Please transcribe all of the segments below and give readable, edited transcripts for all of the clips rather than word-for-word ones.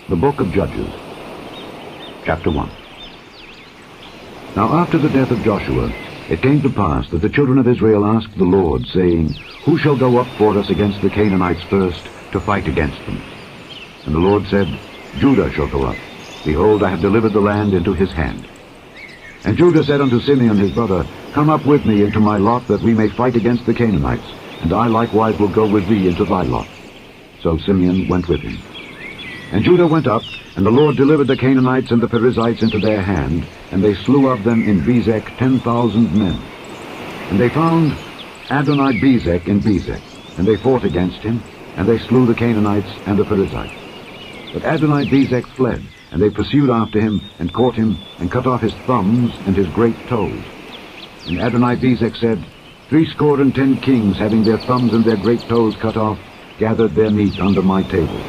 The Book of Judges, Chapter 1. Now after the death of Joshua, it came to pass that the children of Israel asked the Lord, saying, Who shall go up for us against the Canaanites first, to fight against them? And the Lord said, Judah shall go up. Behold, I have delivered the land into his hand. And Judah said unto Simeon his brother, Come up with me into my lot, that we may fight against the Canaanites, and I likewise will go with thee into thy lot. So Simeon went with him. And Judah went up, and the Lord delivered the Canaanites and the Perizzites into their hand, and they slew of them in Bezek 10,000 men. And they found Adoni-Bezek in Bezek, and they fought against him, and they slew the Canaanites and the Perizzites. But Adoni-Bezek fled, and they pursued after him, and caught him, and cut off his thumbs and his great toes. And Adoni-Bezek said, 70 kings, having their thumbs and their great toes cut off, gathered their meat under my table.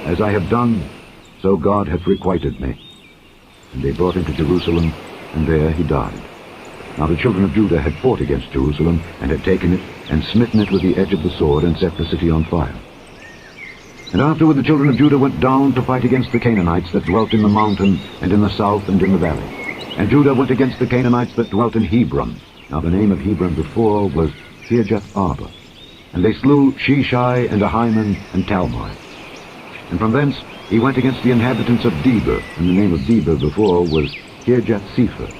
As I have done, so God hath requited me. And they brought him to Jerusalem, and there he died. Now the children of Judah had fought against Jerusalem, and had taken it, and smitten it with the edge of the sword, and set the city on fire. And afterward the children of Judah went down to fight against the Canaanites that dwelt in the mountain, and in the south, and in the valley. And Judah went against the Canaanites that dwelt in Hebron. Now the name of Hebron before was Kirjath-Arba. And they slew Sheshai, and Ahiman, and Talmai. And from thence he went against the inhabitants of Deborah, and the name of Deborah before was Kirjath-Sepher.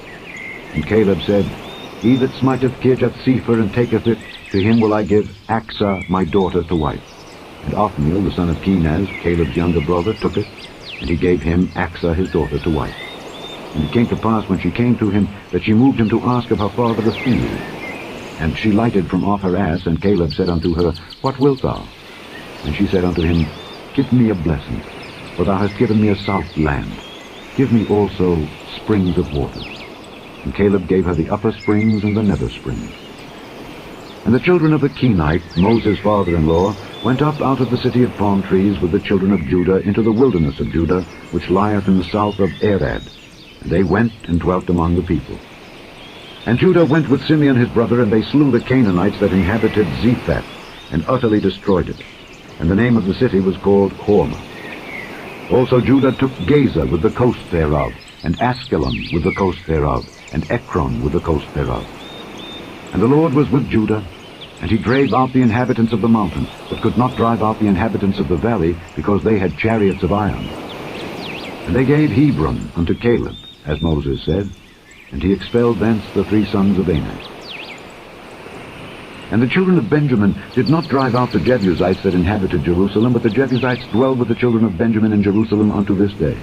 And Caleb said, He that smiteth Kirjath-Sepher and taketh it, to him will I give Achsah my daughter to wife. And Othniel the son of Kenaz, Caleb's younger brother, took it, and he gave him Achsah his daughter to wife. And it came to pass, when she came to him, that she moved him to ask of her father a field. And she lighted from off her ass, and Caleb said unto her, What wilt thou? And she said unto him, Give me a blessing, for thou hast given me a south land. Give me also springs of water. And Caleb gave her the upper springs and the nether springs. And the children of the Kenite, Moses' father-in-law, went up out of the city of palm trees with the children of Judah into the wilderness of Judah, which lieth in the south of Arad. And they went and dwelt among the people. And Judah went with Simeon his brother, and they slew the Canaanites that inhabited Zephath, and utterly destroyed it. And the name of the city was called Hormah. Also Judah took Gaza with the coast thereof, and Askelon with the coast thereof, and Ekron with the coast thereof. And the Lord was with Judah, and he drave out the inhabitants of the mountains, but could not drive out the inhabitants of the valley, because they had chariots of iron. And they gave Hebron unto Caleb, as Moses said, and he expelled thence the 3 sons of Anak. And the children of Benjamin did not drive out the Jebusites that inhabited Jerusalem, but the Jebusites dwell with the children of Benjamin in Jerusalem unto this day.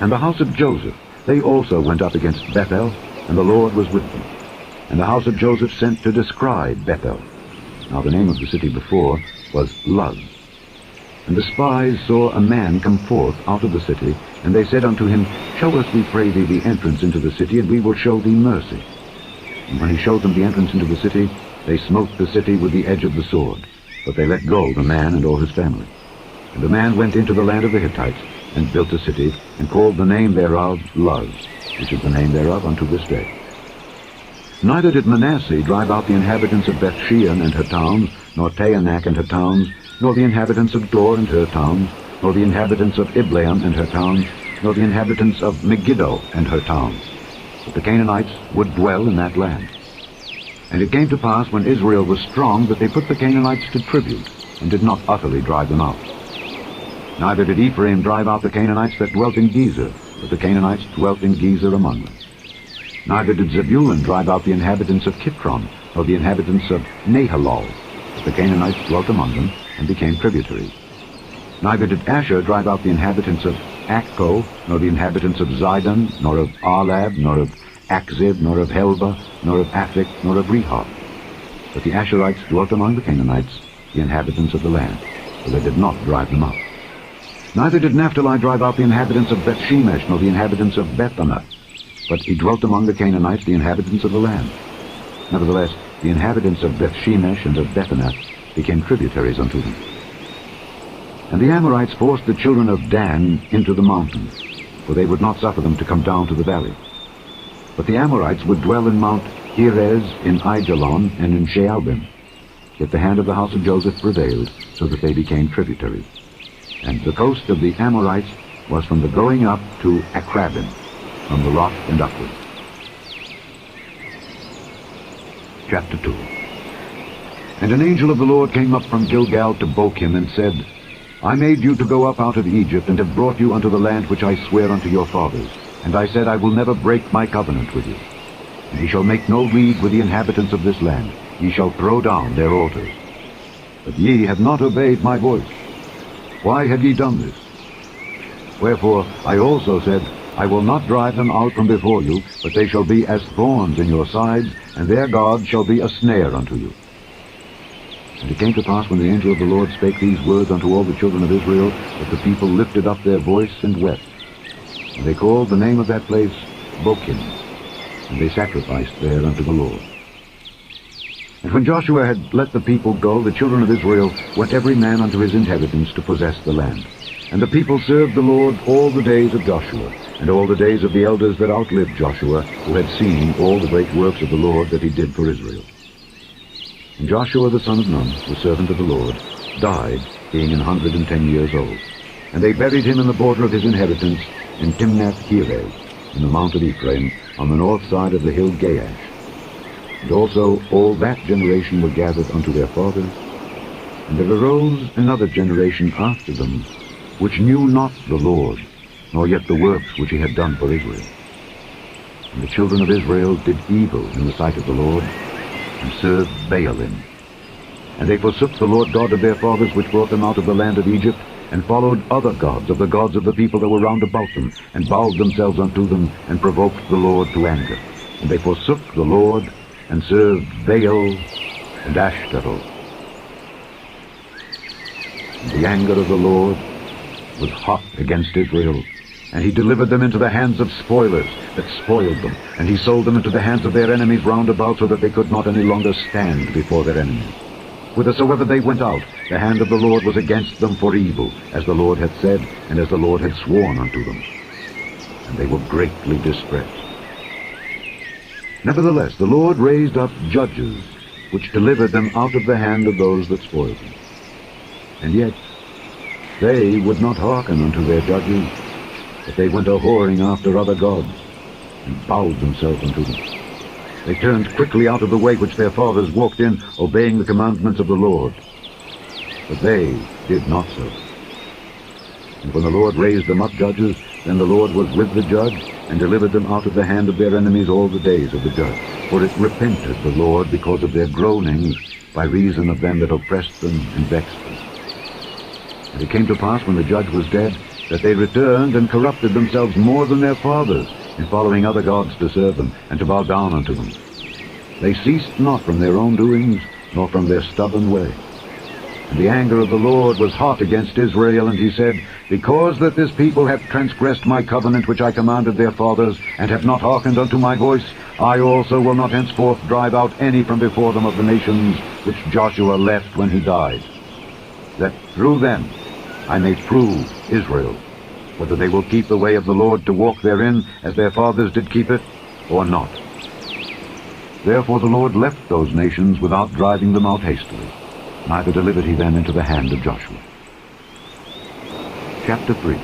And the house of Joseph, they also went up against Bethel, and the Lord was with them. And the house of Joseph sent to descry Bethel. Now the name of the city before was Luz. And the spies saw a man come forth out of the city, and they said unto him, Show us, we pray thee, the entrance into the city, and we will show thee mercy. And when he showed them the entrance into the city, they smote the city with the edge of the sword, but they let go the man and all his family. And the man went into the land of the Hittites, and built a city, and called the name thereof Luz, which is the name thereof unto this day. Neither did Manasseh drive out the inhabitants of Bethshean and her towns, nor Taanach and her towns, nor the inhabitants of Dor and her towns, nor the inhabitants of Ibleam and her towns, nor the inhabitants of Megiddo and her towns. But the Canaanites would dwell in that land. And it came to pass, when Israel was strong, that they put the Canaanites to tribute, and did not utterly drive them out. Neither did Ephraim drive out the Canaanites that dwelt in Gezer, but the Canaanites dwelt in Gezer among them. Neither did Zebulun drive out the inhabitants of Kitron, nor the inhabitants of Nahalol, but the Canaanites dwelt among them, and became tributaries. Neither did Asher drive out the inhabitants of Akko, nor the inhabitants of Zidon, nor of Arlab, nor of Akzib, nor of Helba, nor of Aphik, nor of Rehob. But the Asherites dwelt among the Canaanites, the inhabitants of the land, for they did not drive them out. Neither did Naphtali drive out the inhabitants of Bethshemesh, nor the inhabitants of Bethanath, but he dwelt among the Canaanites, the inhabitants of the land. Nevertheless, the inhabitants of Bethshemesh and of Bethanath became tributaries unto them. And the Amorites forced the children of Dan into the mountains, for they would not suffer them to come down to the valley. But the Amorites would dwell in Mount Heres, in Aijalon, and in Shaalbim. Yet the hand of the house of Joseph prevailed, so that they became tributaries. And the coast of the Amorites was from the going up to Akrabim, from the rock and upward. Chapter 2. And an angel of the Lord came up from Gilgal to Bochim, and said, I made you to go up out of Egypt, and have brought you unto the land which I swear unto your fathers. And I said, I will never break my covenant with you. And ye shall make no league with the inhabitants of this land. Ye shall throw down their altars. But ye have not obeyed my voice. Why have ye done this? Wherefore I also said, I will not drive them out from before you, but they shall be as thorns in your sides, and their God shall be a snare unto you. And it came to pass, when the angel of the Lord spake these words unto all the children of Israel, that the people lifted up their voice and wept. And they called the name of that place Bochim, and they sacrificed there unto the Lord. And when Joshua had let the people go, the children of Israel went every man unto his inheritance to possess the land. And the people served the Lord all the days of Joshua, and all the days of the elders that outlived Joshua, who had seen all the great works of the Lord that he did for Israel. And Joshua the son of Nun, the servant of the Lord, died, being 110 years old. And they buried him in the border of his inheritance in Timnath-Heres, in the mount of Ephraim, on the north side of the hill Gaash. And also all that generation were gathered unto their fathers. And there arose another generation after them, which knew not the Lord, nor yet the works which he had done for Israel. And the children of Israel did evil in the sight of the Lord, and served Baalim. And they forsook the Lord God of their fathers, which brought them out of the land of Egypt, and followed other gods of the gods of the people that were round about them, and bowed themselves unto them, and provoked the Lord to anger. And they forsook the Lord, and served Baal and Ashtaroth. And the anger of the Lord was hot against Israel, and he delivered them into the hands of spoilers that spoiled them, and he sold them into the hands of their enemies round about, so that they could not any longer stand before their enemies. Whithersoever they went out, the hand of the Lord was against them for evil, as the Lord had said, and as the Lord had sworn unto them. And they were greatly distressed. Nevertheless, the Lord raised up judges, which delivered them out of the hand of those that spoiled them. And yet they would not hearken unto their judges, but they went a-whoring after other gods, and bowed themselves unto them. They turned quickly out of the way which their fathers walked in, obeying the commandments of the Lord. But they did not so. And when the Lord raised them up judges, then the Lord was with the judge, and delivered them out of the hand of their enemies all the days of the judge. For it repented the Lord because of their groanings, by reason of them that oppressed them and vexed them. And it came to pass, when the judge was dead, that they returned and corrupted themselves more than their fathers, in following other gods to serve them, and to bow down unto them. They ceased not from their own doings, nor from their stubborn way. And the anger of the Lord was hot against Israel, and he said, Because that this people have transgressed my covenant which I commanded their fathers, and have not hearkened unto my voice, I also will not henceforth drive out any from before them of the nations which Joshua left when he died, that through them I may prove Israel, whether they will keep the way of the Lord to walk therein, as their fathers did keep it, or not. Therefore the Lord left those nations without driving them out hastily, neither delivered he them into the hand of Joshua. Chapter 3.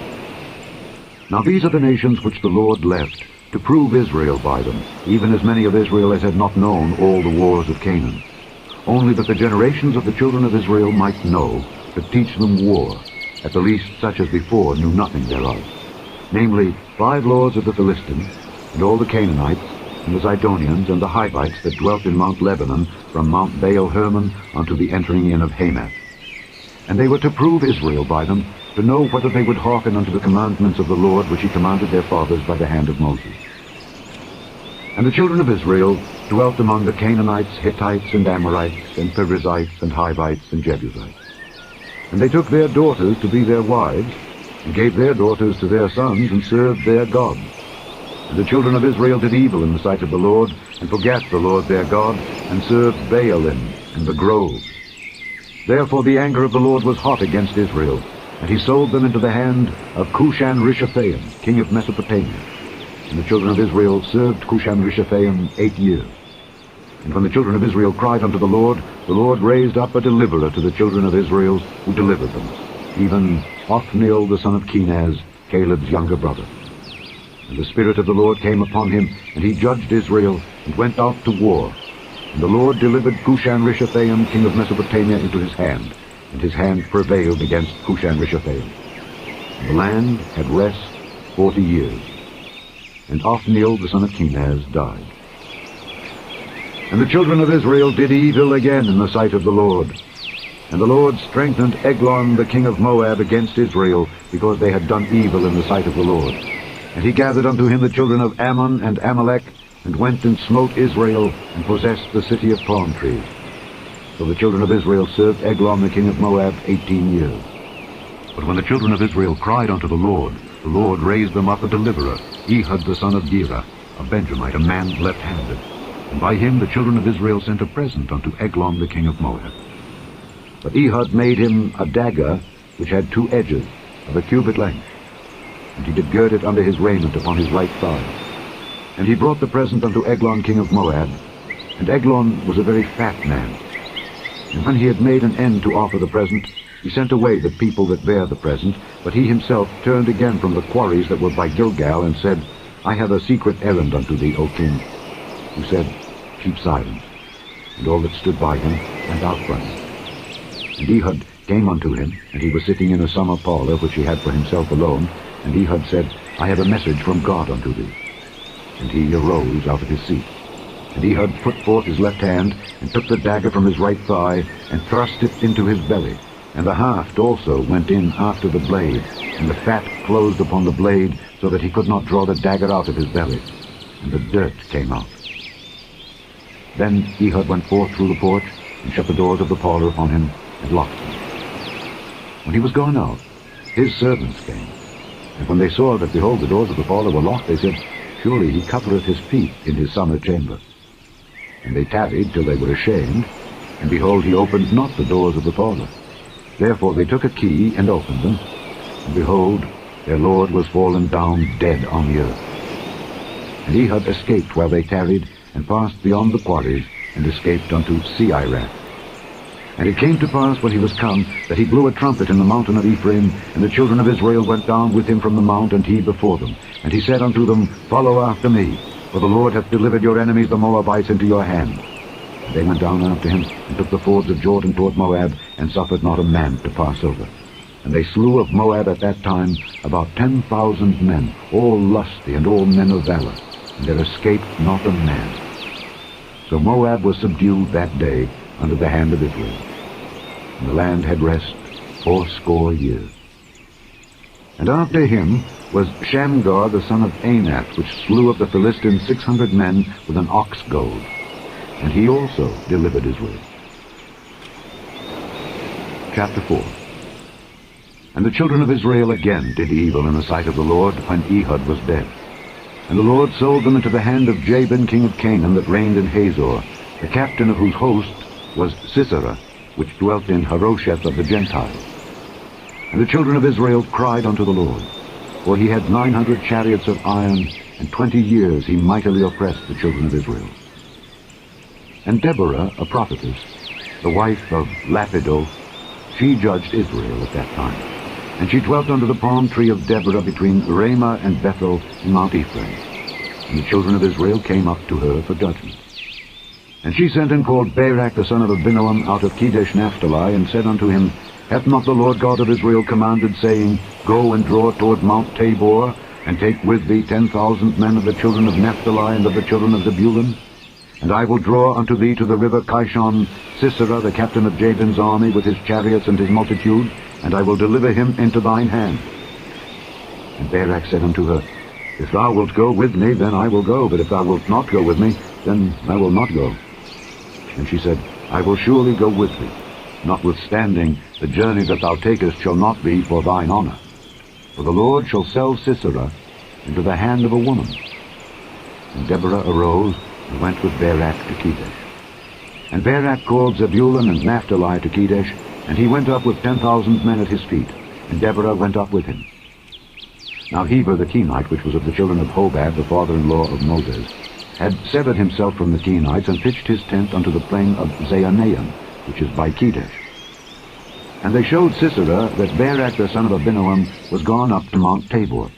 Now these are the nations which the Lord left, to prove Israel by them, even as many of Israel as had not known all the wars of Canaan, only that the generations of the children of Israel might know, to teach them war, at the least such as before knew nothing thereof, namely 5 lords of the Philistines, and all the Canaanites, and the Zidonians, and the Hivites that dwelt in Mount Lebanon, from Mount Baal-Hermon unto the entering in of Hamath. And they were to prove Israel by them, to know whether they would hearken unto the commandments of the Lord which he commanded their fathers by the hand of Moses. And the children of Israel dwelt among the Canaanites, Hittites, and Amorites, and Perizzites, and Hivites, and Jebusites. And they took their daughters to be their wives, and gave their daughters to their sons, and served their gods. And the children of Israel did evil in the sight of the Lord, and forgat the Lord their God, and served Baalim and the groves. Therefore the anger of the Lord was hot against Israel, and he sold them into the hand of Cushan-Rishathaim, king of Mesopotamia. And the children of Israel served Cushan-Rishathaim 8 years. And when the children of Israel cried unto the Lord raised up a deliverer to the children of Israel, who delivered them. even Othniel the son of Kenaz, Caleb's younger brother. And the Spirit of the Lord came upon him, and he judged Israel, and went out to war. And the Lord delivered Cushan-Rishathaim, king of Mesopotamia, into his hand, and his hand prevailed against Cushan-Rishathaim. And the land had rest 40 years. And Othniel the son of Kenaz died. And the children of Israel did evil again in the sight of the Lord. And the Lord strengthened Eglon the king of Moab against Israel, because they had done evil in the sight of the Lord. And he gathered unto him the children of Ammon and Amalek, and went and smote Israel, and possessed the city of palm trees. So the children of Israel served Eglon the king of Moab 18 years. But when the children of Israel cried unto the Lord raised them up a deliverer, Ehud the son of Gibeah, a Benjamite, a man left-handed. And by him the children of Israel sent a present unto Eglon the king of Moab. But Ehud made him a dagger which had 2 edges, of a cubit length, and he did gird it under his raiment upon his right thigh. And he brought the present unto Eglon king of Moab, and Eglon was a very fat man. And when he had made an end to offer the present, he sent away the people that bare the present, but he himself turned again from the quarries that were by Gilgal, and said, I have a secret errand unto thee, O king. Who said, Keep silence. And all that stood by him went out from him. And Ehud came unto him, and he was sitting in a summer parlor which he had for himself alone. And Ehud said, I have a message from God unto thee. And he arose out of his seat. And Ehud put forth his left hand, and took the dagger from his right thigh, and thrust it into his belly. And the haft also went in after the blade, and the fat closed upon the blade, so that he could not draw the dagger out of his belly. And the dirt came out. Then Ehud went forth through the porch, and shut the doors of the parlor upon him, and locked them. When he was gone out, his servants came. And when they saw that, behold, the doors of the parlor were locked, they said, Surely he covereth his feet in his summer chamber. And they tarried till they were ashamed, and behold, he opened not the doors of the parlor. Therefore they took a key, and opened them, and behold, their lord was fallen down dead on the earth. And Ehud escaped while they tarried, and passed beyond the quarries, and escaped unto Seirach. And it came to pass, when he was come, that he blew a trumpet in the mountain of Ephraim, and the children of Israel went down with him from the mount, and he before them. And he said unto them, Follow after me, for the Lord hath delivered your enemies the Moabites into your hand. And they went down after him, and took the fords of Jordan toward Moab, and suffered not a man to pass over. And they slew of Moab at that time about 10,000 men, all lusty and all men of valor, and there escaped not a man. So Moab was subdued that day under the hand of Israel. And the land had rest 80 years. And after him was Shamgar the son of Anath, which slew of the Philistines 600 men with an ox goad. And he also delivered Israel. Chapter 4. And the children of Israel again did evil in the sight of the Lord, when Ehud was dead. And the Lord sold them into the hand of Jabin king of Canaan, that reigned in Hazor, the captain of whose host was Sisera, which dwelt in Harosheth of the Gentiles. And the children of Israel cried unto the Lord, for he had 900 chariots of iron, and 20 years he mightily oppressed the children of Israel. And Deborah, a prophetess, the wife of Lapidoth, she judged Israel at that time. And she dwelt under the palm tree of Deborah between Ramah and Bethel in Mount Ephraim. And the children of Israel came up to her for judgment. And she sent and called Barak the son of Abinoam out of Kedesh Naphtali, and said unto him, Hath not the Lord God of Israel commanded, saying, Go and draw toward Mount Tabor, and take with thee 10,000 men of the children of Naphtali and of the children of Zebulun? And I will draw unto thee to the river Kishon Sisera, the captain of Jabin's army, with his chariots and his multitude, and I will deliver him into thine hand. And Barak said unto her, If thou wilt go with me, then I will go, but if thou wilt not go with me, then I will not go. And she said, I will surely go with thee. Notwithstanding, the journey that thou takest shall not be for thine honor. For the Lord shall sell Sisera into the hand of a woman. And Deborah arose and went with Barak to Kedesh. And Barak called Zebulun and Naphtali to Kedesh, and he went up with 10,000 men at his feet, and Deborah went up with him. Now Heber the Kenite, which was of the children of Hobab, the father-in-law of Moses, had severed himself from the Kenites, and pitched his tent unto the plain of Zaanaim, which is by Kedesh. And they showed Sisera that Barak the son of Abinoam was gone up to Mount Tabor.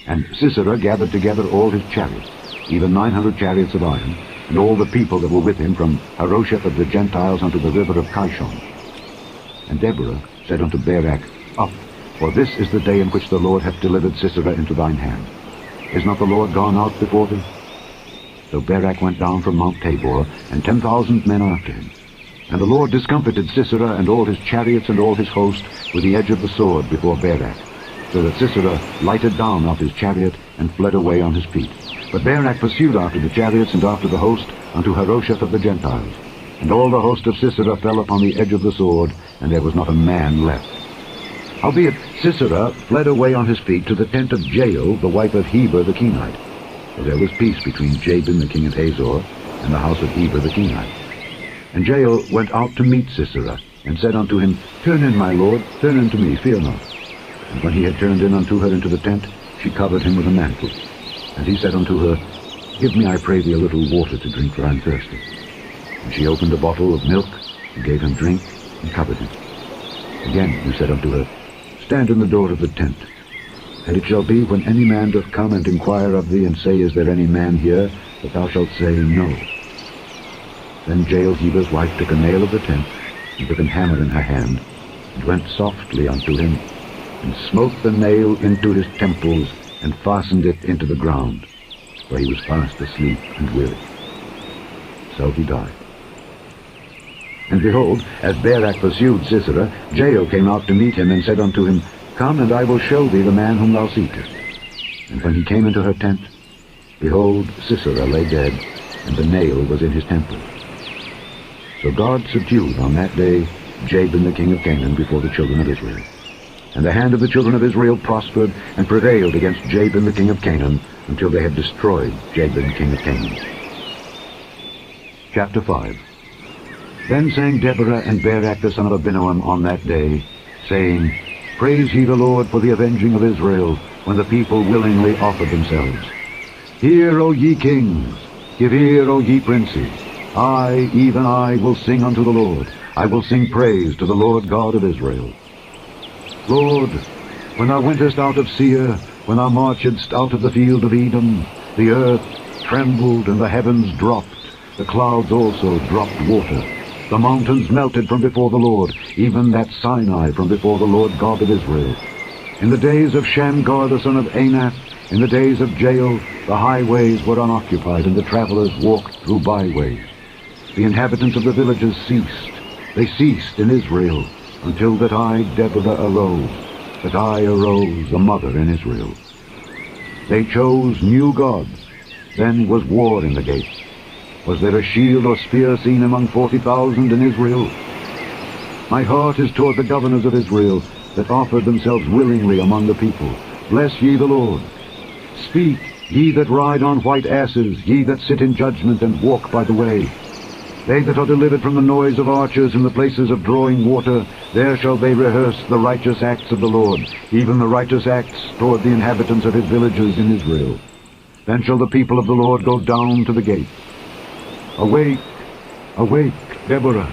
And Sisera gathered together all his chariots, even 900 chariots of iron, and all the people that were with him from Harosheth of the Gentiles unto the river of Kishon. And Deborah said unto Barak, Up, for this is the day in which the Lord hath delivered Sisera into thine hand. Is not the Lord gone out before thee? So Barak went down from Mount Tabor, and 10,000 men after him. And the Lord discomfited Sisera and all his chariots and all his host with the edge of the sword before Barak, so that Sisera lighted down off his chariot and fled away on his feet. But Barak pursued after the chariots and after the host unto Harosheth of the Gentiles. And all the host of Sisera fell upon the edge of the sword, and there was not a man left. Howbeit Sisera fled away on his feet to the tent of Jael, the wife of Heber the Kenite. For there was peace between Jabin the king of Hazor and the house of Heber the Kenite. And Jael went out to meet Sisera, and said unto him, Turn in, my lord, turn in to me, fear not. And when he had turned in unto her into the tent, she covered him with a mantle. And he said unto her, Give me, I pray thee, a little water to drink, for I am thirsty. And she opened a bottle of milk, and gave him drink, and covered him. Again he said unto her, Stand in the door of the tent. And it shall be, when any man doth come and inquire of thee, and say, Is there any man here? That thou shalt say, No. Then Jael Heber's wife took a nail of the tent, and took an hammer in her hand, and went softly unto him, and smote the nail into his temples, and fastened it into the ground, for he was fast asleep and weary. So he died. And behold, as Barak pursued Sisera, Jael came out to meet him, and said unto him, Come, and I will show thee the man whom thou seekest. And when he came into her tent, behold, Sisera lay dead, and the nail was in his temple. So God subdued on that day Jabin the king of Canaan before the children of Israel. And the hand of the children of Israel prospered and prevailed against Jabin the king of Canaan, until they had destroyed Jabin king of Canaan. Chapter 5. Then sang Deborah and Barak the son of Abinoam on that day, saying, Praise ye the Lord for the avenging of Israel, when the people willingly offered themselves. Hear, O ye kings, give ear, O ye princes. I, even I, will sing unto the Lord. I will sing praise to the Lord God of Israel. Lord, when thou wentest out of Seir, when thou marchedst out of the field of Edom, the earth trembled and the heavens dropped. The clouds also dropped water. The mountains melted from before the Lord, even that Sinai from before the Lord God of Israel. In the days of Shamgar the son of Anath, in the days of Jael, the highways were unoccupied, and the travelers walked through byways. The inhabitants of the villages ceased. They ceased in Israel, until that I, Deborah, arose, that I arose, a mother in Israel. They chose new gods. Then was war in the gates. Was there a shield or spear seen among 40,000 in Israel? My heart is toward the governors of Israel, that offered themselves willingly among the people. Bless ye the Lord. Speak, ye that ride on white asses, ye that sit in judgment and walk by the way. They that are delivered from the noise of archers in the places of drawing water, there shall they rehearse the righteous acts of the Lord, even the righteous acts toward the inhabitants of his villages in Israel. Then shall the people of the Lord go down to the gate. Awake, awake, Deborah.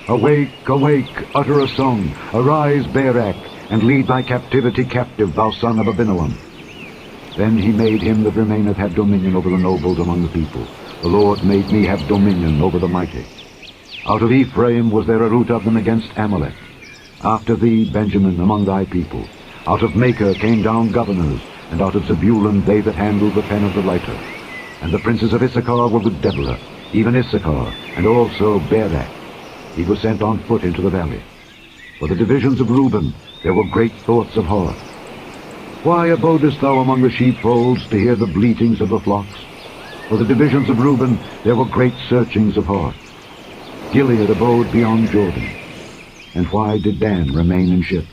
Awake, awake, utter a song. Arise, Barak, and lead thy captivity captive, thou son of Abinoam. Then he made him that remaineth have dominion over the nobles among the people. The Lord made me have dominion over the mighty. Out of Ephraim was there a root of them against Amalek. After thee, Benjamin, among thy people. Out of Micah came down governors, and out of Zebulun they that handled the pen of the writer. And the princes of Issachar were with Deborah, even Issachar, and also Barak. He was sent on foot into the valley. For the divisions of Reuben there were great thoughts of heart. Why abodest thou among the sheepfolds to hear the bleatings of the flocks? For the divisions of Reuben there were great searchings of heart. Gilead abode beyond Jordan. And why did Dan remain in ships?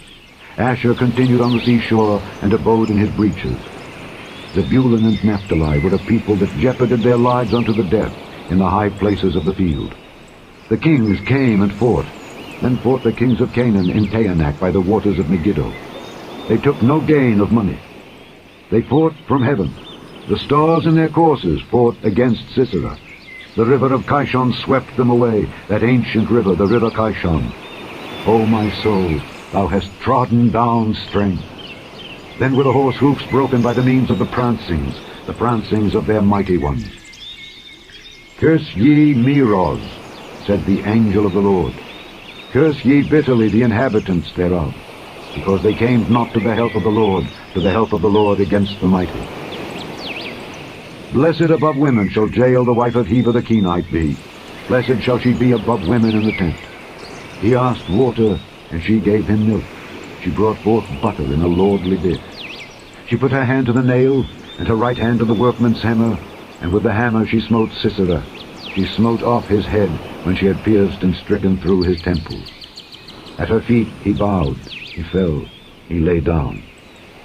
Asher continued on the seashore, and abode in his breaches. Zebulun and Naphtali were a people that jeoparded their lives unto the death in the high places of the field. The kings came and fought. Then fought the kings of Canaan in Taanach by the waters of Megiddo. They took no gain of money. They fought from heaven. The stars in their courses fought against Sisera. The river of Kishon swept them away, that ancient river, the river Kishon. O my soul, thou hast trodden down strength. Then were the horse hoofs broken by the means of the prancings of their mighty ones. Curse ye Meroz, said the angel of the Lord. Curse ye bitterly the inhabitants thereof, because they came not to the help of the Lord against the mighty. Blessed above women shall Jael the wife of Heber the Kenite be. Blessed shall she be above women in the tent. He asked water, and she gave him milk. She brought forth butter in a lordly dish. She put her hand to the nail, and her right hand to the workman's hammer, and with the hammer she smote Sisera. She smote off his head when she had pierced and stricken through his temples. At her feet he bowed, he fell, he lay down.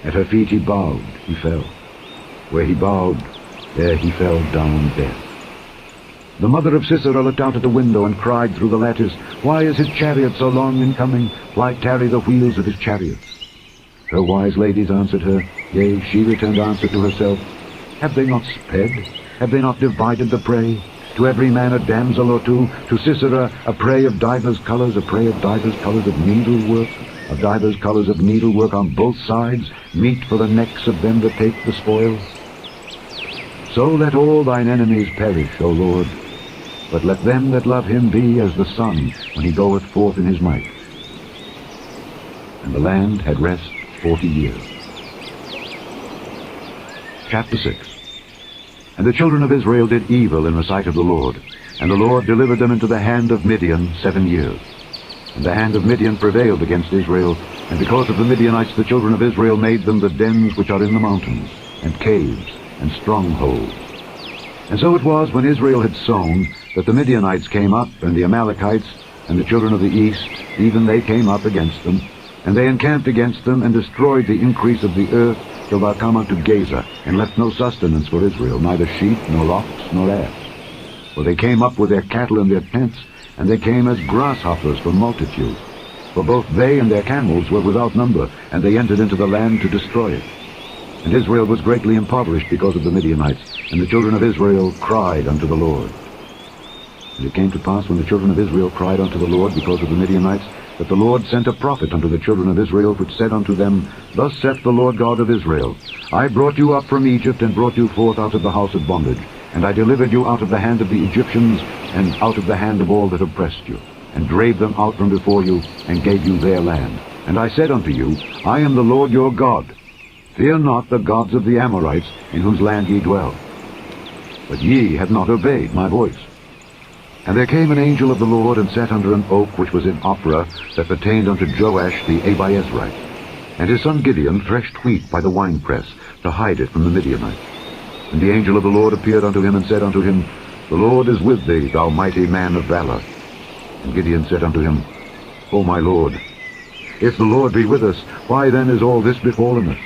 At her feet he bowed, he fell. Where he bowed, there he fell down dead. The mother of Sisera looked out at the window and cried through the lattice, Why is his chariot so long in coming? Why tarry the wheels of his chariots? Her wise ladies answered her, yea, she returned answer to herself, Have they not sped? Have they not divided the prey? To every man a damsel or two, to Sisera a prey of divers colors, a prey of divers colors of needlework, of divers colors of needlework on both sides, meat for the necks of them that take the spoil. So let all thine enemies perish, O Lord, but let them that love him be as the sun when he goeth forth in his might. And the land had rest 40 years. Chapter 6. And the children of Israel did evil in the sight of the Lord, and the Lord delivered them into the hand of Midian 7 years. And the hand of Midian prevailed against Israel, and because of the Midianites the children of Israel made them the dens which are in the mountains, and caves, and strongholds. And so it was, when Israel had sown, that the Midianites came up, and the Amalekites, and the children of the east, even they came up against them, and they encamped against them, and destroyed the increase of the earth, till thou come unto Gaza, and left no sustenance for Israel, neither sheep, nor ox, nor ass. For they came up with their cattle and their tents, and they came as grasshoppers for multitude. For both they and their camels were without number, and they entered into the land to destroy it. And Israel was greatly impoverished because of the Midianites, and the children of Israel cried unto the Lord. And it came to pass, when the children of Israel cried unto the Lord because of the Midianites, that the Lord sent a prophet unto the children of Israel, which said unto them, Thus saith the Lord God of Israel, I brought you up from Egypt, and brought you forth out of the house of bondage, and I delivered you out of the hand of the Egyptians, and out of the hand of all that oppressed you, and drave them out from before you, and gave you their land. And I said unto you, I am the Lord your God. Fear not the gods of the Amorites, in whose land ye dwell. But ye have not obeyed my voice. And there came an angel of the Lord, and sat under an oak which was in Ophrah, that pertained unto Joash the Abiezrite. And his son Gideon threshed wheat by the winepress, to hide it from the Midianites. And the angel of the Lord appeared unto him, and said unto him, The Lord is with thee, thou mighty man of valor. And Gideon said unto him, O my Lord, if the Lord be with us, why then is all this befallen us?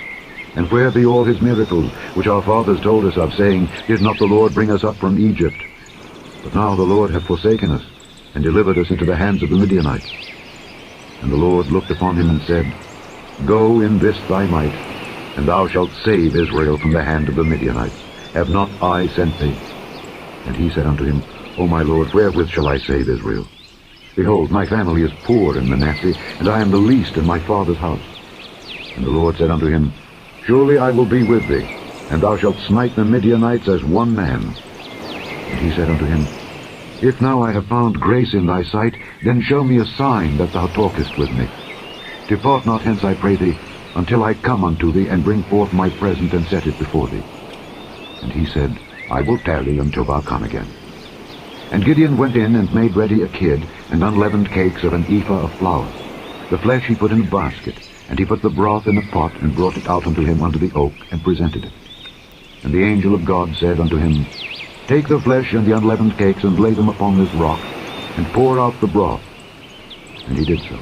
And where be all his miracles, which our fathers told us of, saying, Did not the Lord bring us up from Egypt? But now the Lord hath forsaken us, and delivered us into the hands of the Midianites. And the Lord looked upon him, and said, Go in this thy might, and thou shalt save Israel from the hand of the Midianites. Have not I sent thee? And he said unto him, O my Lord, wherewith shall I save Israel? Behold, my family is poor in Manasseh, and I am the least in my father's house. And the Lord said unto him, Surely I will be with thee, and thou shalt smite the Midianites as one man. And he said unto him, If now I have found grace in thy sight, then show me a sign that thou talkest with me. Depart not hence, I pray thee, until I come unto thee, and bring forth my present, and set it before thee. And he said, I will tarry until thou come again. And Gideon went in, and made ready a kid, and unleavened cakes of an ephah of flour. The flesh he put in a basket, and he put the broth in a pot, and brought it out unto him unto the oak, and presented it. And the angel of God said unto him, Take the flesh and the unleavened cakes, and lay them upon this rock, and pour out the broth. And he did so.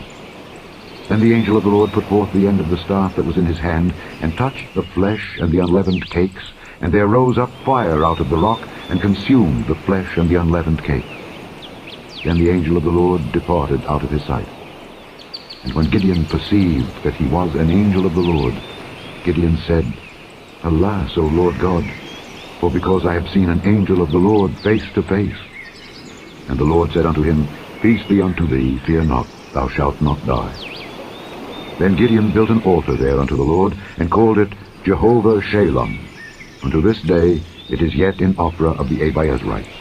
Then the angel of the Lord put forth the end of the staff that was in his hand, and touched the flesh and the unleavened cakes, and there rose up fire out of the rock, and consumed the flesh and the unleavened cakes. Then the angel of the Lord departed out of his sight. And when Gideon perceived that he was an angel of the Lord, Gideon said, Alas, O Lord God, for because I have seen an angel of the Lord face to face. And the Lord said unto him, Peace be unto thee, fear not. thou shalt not die. Then Gideon built an altar there unto the Lord, and called it Jehovah Shalom. Unto this day it is yet in Ophrah of the Abiezrites.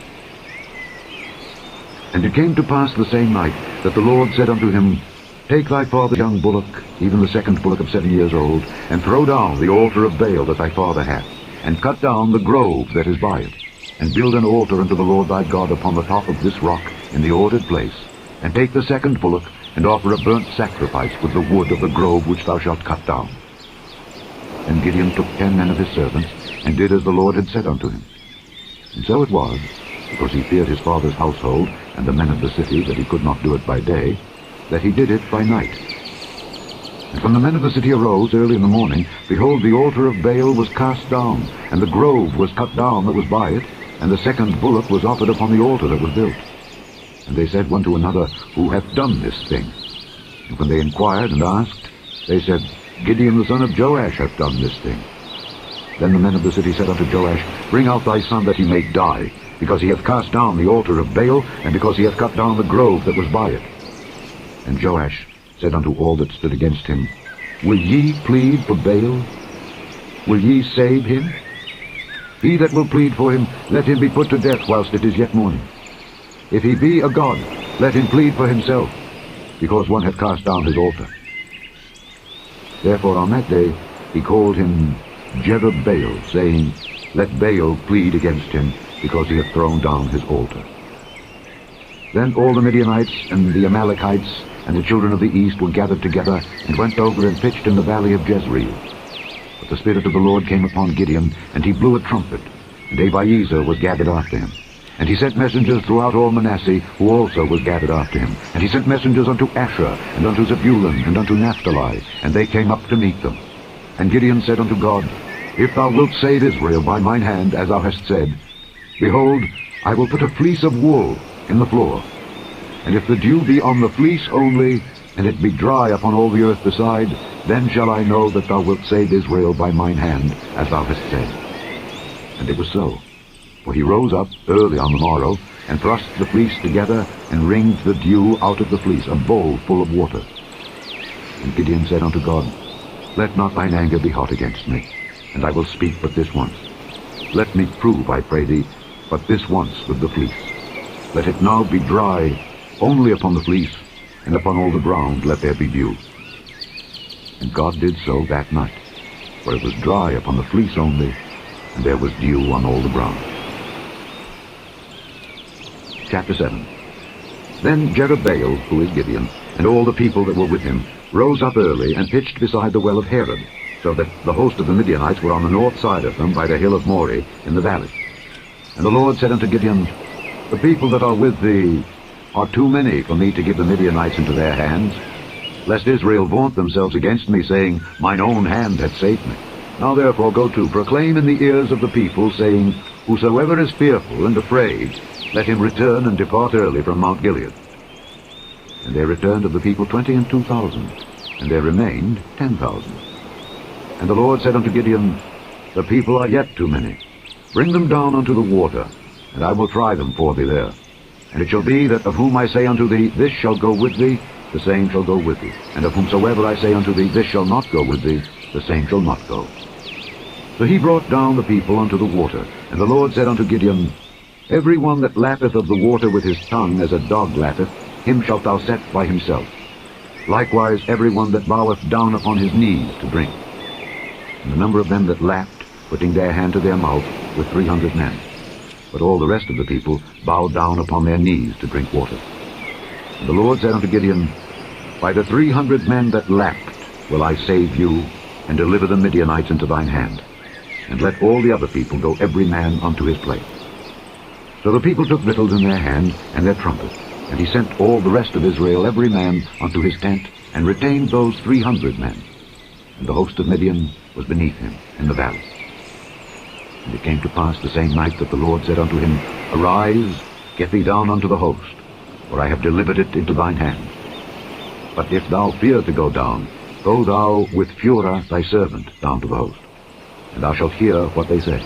And it came to pass the same night that the Lord said unto him, Take thy father's young bullock, even the second bullock of 7 years old, and throw down the altar of Baal that thy father hath, and cut down the grove that is by it, and build an altar unto the Lord thy God upon the top of this rock in the ordered place, and take the second bullock, and offer a burnt sacrifice with the wood of the grove which thou shalt cut down. And Gideon took 10 men of his servants, and did as the Lord had said unto him. And so it was, because he feared his father's household and the men of the city, that he could not do it by day, that he did it by night. And when the men of the city arose early in the morning, behold, the altar of Baal was cast down, and the grove was cut down that was by it, and the second bullock was offered upon the altar that was built. And they said one to another, Who hath done this thing? And when they inquired and asked, they said, Gideon the son of Joash hath done this thing. Then the men of the city said unto Joash, Bring out thy son that he may die, because he hath cast down the altar of Baal, and because he hath cut down the grove that was by it. And Joash said unto all that stood against him, Will ye plead for Baal? Will ye save him? He that will plead for him, let him be put to death whilst it is yet morning. If he be a god, let him plead for himself, because one hath cast down his altar. Therefore on that day he called him Jerubbaal, saying, Let Baal plead against him, because he hath thrown down his altar. Then all the Midianites and the Amalekites and the children of the east were gathered together, and went over and pitched in the valley of Jezreel. But the Spirit of the Lord came upon Gideon, and he blew a trumpet, and Abiezer was gathered after him. And he sent messengers throughout all Manasseh, who also was gathered after him. And he sent messengers unto Asher, and unto Zebulun, and unto Naphtali, and they came up to meet them. And Gideon said unto God, If thou wilt save Israel by mine hand, as thou hast said, behold, I will put a fleece of wool in the floor. And if the dew be on the fleece only, and it be dry upon all the earth beside, then shall I know that thou wilt save Israel by mine hand, as thou hast said. And it was so. For he rose up early on the morrow, and thrust the fleece together, and wringed the dew out of the fleece, a bowl full of water. And Gideon said unto God, Let not thine anger be hot against me, and I will speak but this once. Let me prove, I pray thee, but this once with the fleece. Let it now be dry only upon the fleece, and upon all the ground let there be dew. And God did so that night, for it was dry upon the fleece only, and there was dew on all the ground. Chapter 7. Then Jerubbaal, who is Gideon, and all the people that were with him, rose up early, and pitched beside the well of Herod, so that the host of the Midianites were on the north side of them by the hill of Moreh in the valley. And the Lord said unto Gideon, The people that are with thee are too many for me to give the Midianites into their hands, lest Israel vaunt themselves against me, saying, Mine own hand hath saved me. Now therefore go to, proclaim in the ears of the people, saying, Whosoever is fearful and afraid, let him return and depart early from Mount Gilead. And there returned of the people 22,000, and there remained 10,000. And the Lord said unto Gideon, The people are yet too many. Bring them down unto the water, and I will try them for thee there. And it shall be that of whom I say unto thee, This shall go with thee, the same shall go with thee. And of whomsoever I say unto thee, This shall not go with thee, the same shall not go. So he brought down the people unto the water. And the Lord said unto Gideon, Every one that lappeth of the water with his tongue, as a dog lappeth, him shalt thou set by himself. Likewise every one that boweth down upon his knees to drink. And the number of them that lapped, putting their hand to their mouth, were 300 men. But all the rest of the people bowed down upon their knees to drink water. And the Lord said unto Gideon, By the 300 men that lapped will I save you, and deliver the Midianites into thine hand. And let all the other people go every man unto his place. So the people took victuals in their hand, and their trumpets. And he sent all the rest of Israel every man unto his tent, and retained those 300 men. And the host of Midian was beneath him in the valley. And it came to pass the same night that the Lord said unto him, Arise, get thee down unto the host, for I have delivered it into thine hand. But if thou fear to go down, go thou with Phurah thy servant down to the host, and thou shalt hear what they say.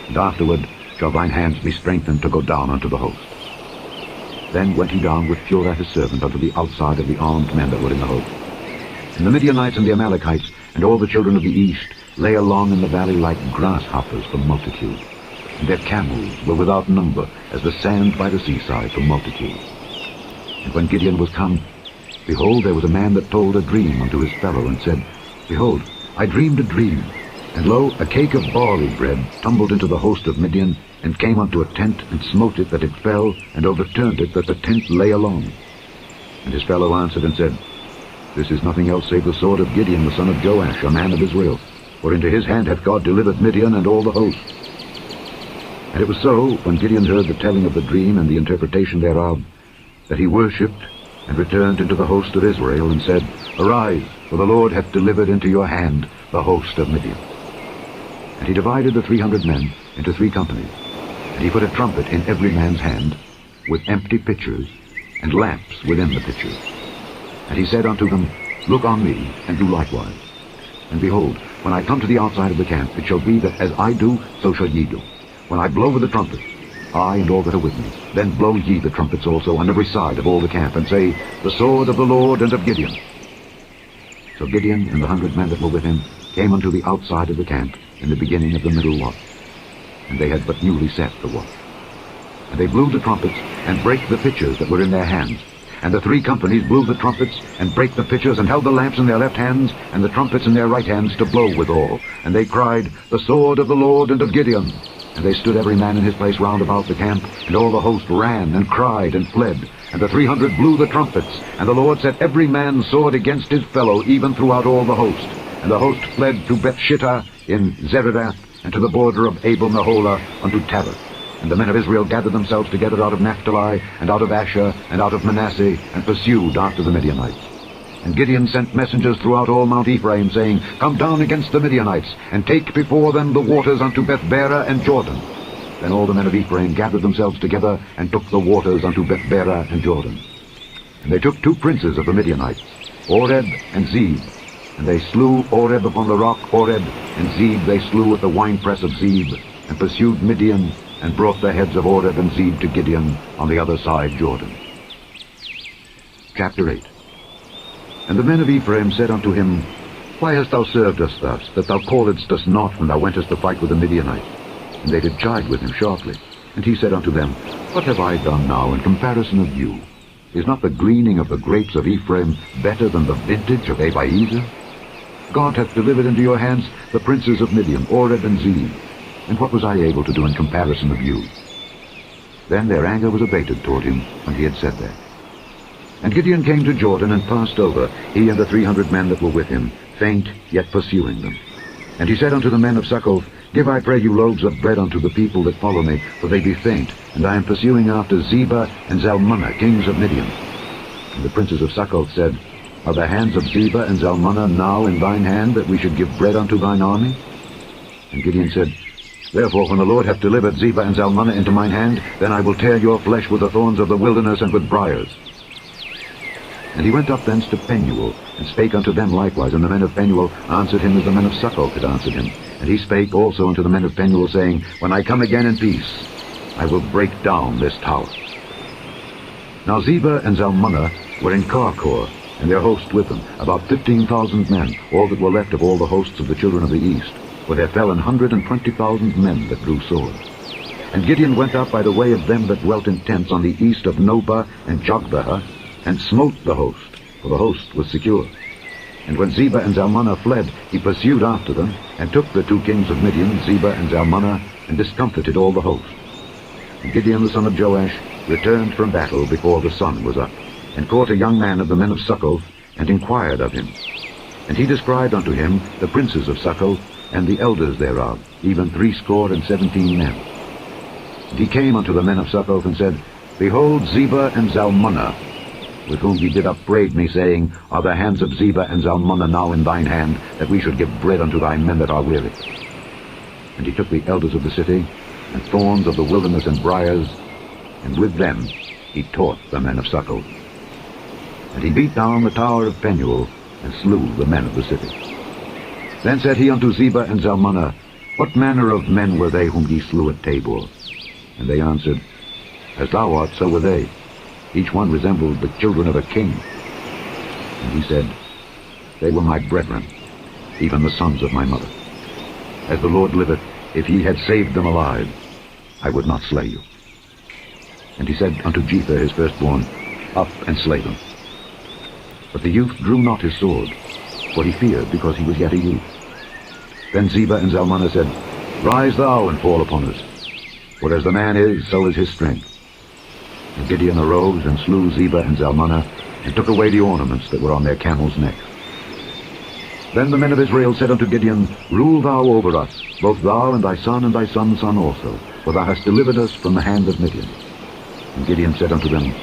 And afterward shall thine hands be strengthened to go down unto the host. Then went he down with Purah his servant unto the outside of the armed men that were in the host. And the Midianites and the Amalekites and all the children of the east lay along in the valley like grasshoppers for multitude. And their camels were without number, as the sand by the seaside for multitude. And when Gideon was come, behold, there was a man that told a dream unto his fellow, and said, Behold, I dreamed a dream, and lo, a cake of barley bread tumbled into the host of Midian, and came unto a tent, and smote it that it fell, and overturned it that the tent lay along. And his fellow answered and said, This is nothing else save the sword of Gideon the son of Joash, a man of Israel, for into his hand hath God delivered Midian and all the host. And it was so, when Gideon heard the telling of the dream and the interpretation thereof, that he worshipped, and returned into the host of Israel, and said, Arise, for the Lord hath delivered into your hand the host of Midian. And he divided the 300 men into 3 companies, and he put a trumpet in every man's hand, with empty pitchers, and lamps within the pitchers. And he said unto them, Look on me, and do likewise. And behold, when I come to the outside of the camp, it shall be that as I do, so shall ye do. When I blow with the trumpet, I and all that are with me, then blow ye the trumpets also on every side of all the camp, and say, The sword of the Lord and of Gideon. So Gideon and the 100 men that were with him came unto the outside of the camp in the beginning of the middle watch. And they had but newly set the watch. And they blew the trumpets, and brake the pitchers that were in their hands. And the 3 companies blew the trumpets, and brake the pitchers, and held the lamps in their left hands, and the trumpets in their right hands to blow withal. And they cried, The sword of the Lord and of Gideon. And they stood every man in his place round about the camp, and all the host ran, and cried, and fled. And the 300 blew the trumpets, and the Lord set every man's sword against his fellow, even throughout all the host. And the host fled to Bethshittah in Zererath, and to the border of Abel-Meholah unto Tabith. And the men of Israel gathered themselves together out of Naphtali, and out of Asher, and out of Manasseh, and pursued after the Midianites. And Gideon sent messengers throughout all Mount Ephraim, saying, Come down against the Midianites, and take before them the waters unto Bethbara and Jordan. Then all the men of Ephraim gathered themselves together, and took the waters unto Bethbara and Jordan. And they took 2 princes of the Midianites, Oreb and Zeb. And they slew Oreb upon the rock Oreb, and Zeb they slew at the winepress of Zeb, and pursued Midian, and brought the heads of Oreb and Zeb to Gideon on the other side Jordan. Chapter 8. And the men of Ephraim said unto him, Why hast thou served us thus, that thou calledst us not when thou wentest to fight with the Midianites? And they did chide with him sharply. And he said unto them, What have I done now in comparison of you? Is not the gleaning of the grapes of Ephraim better than the vintage of Abiezer? God hath delivered into your hands the princes of Midian, Oreb and Zeb. And what was I able to do in comparison of you? Then their anger was abated toward him when he had said that. And Gideon came to Jordan, and passed over, he and the 300 men that were with him, faint, yet pursuing them. And he said unto the men of Succoth, Give, I pray you, loaves of bread unto the people that follow me, for they be faint, and I am pursuing after Zebah and Zalmunna, kings of Midian. And the princes of Succoth said, Are the hands of Zebah and Zalmunna now in thine hand, that we should give bread unto thine army? And Gideon said, Therefore, when the Lord hath delivered Zebah and Zalmunna into mine hand, then I will tear your flesh with the thorns of the wilderness and with briars. And he went up thence to Penuel, and spake unto them likewise. And the men of Penuel answered him as the men of Succoth had answered him. And he spake also unto the men of Penuel, saying, When I come again in peace, I will break down this tower. Now Zebah and Zalmunna were in Karkor, and their host with them, about 15,000 men, all that were left of all the hosts of the children of the east. For there fell 120,000 men that drew swords. And Gideon went up by the way of them that dwelt in tents on the east of Nobah and Jogbehah, and smote the host, for the host was secure. And when Zebah and Zalmunna fled, he pursued after them, and took the 2 kings of Midian, Zebah and Zalmunna, and discomfited all the host. And Gideon the son of Joash returned from battle before the sun was up, and caught a young man of the men of Succoth, and inquired of him. And he described unto him the princes of Succoth, and the elders thereof, even 17 men. And he came unto the men of Succoth, and said, Behold Zebah and Zalmunna, with whom he did upbraid me, saying, Are the hands of Zebah and Zalmunna now in thine hand, that we should give bread unto thy men that are weary? And he took the elders of the city, and thorns of the wilderness and briars, and with them he taught the men of Succoth. And he beat down the tower of Penuel, and slew the men of the city. Then said he unto Zebah and Zalmunna, What manner of men were they whom ye slew at Tabor? And they answered, As thou art, so were they. Each one resembled the children of a king. And he said, They were my brethren, even the sons of my mother. As the Lord liveth, if ye had saved them alive, I would not slay you. And he said unto Jephthah his firstborn, Up and slay them. But the youth drew not his sword, for he feared, because he was yet a youth. Then Zebah and Zalmunna said, Rise thou and fall upon us, for as the man is, so is his strength. And Gideon arose and slew Zebah and Zalmunna, and took away the ornaments that were on their camels' necks. Then the men of Israel said unto Gideon, Rule thou over us, both thou and thy son's son also, for thou hast delivered us from the hand of Midian. And Gideon said unto them,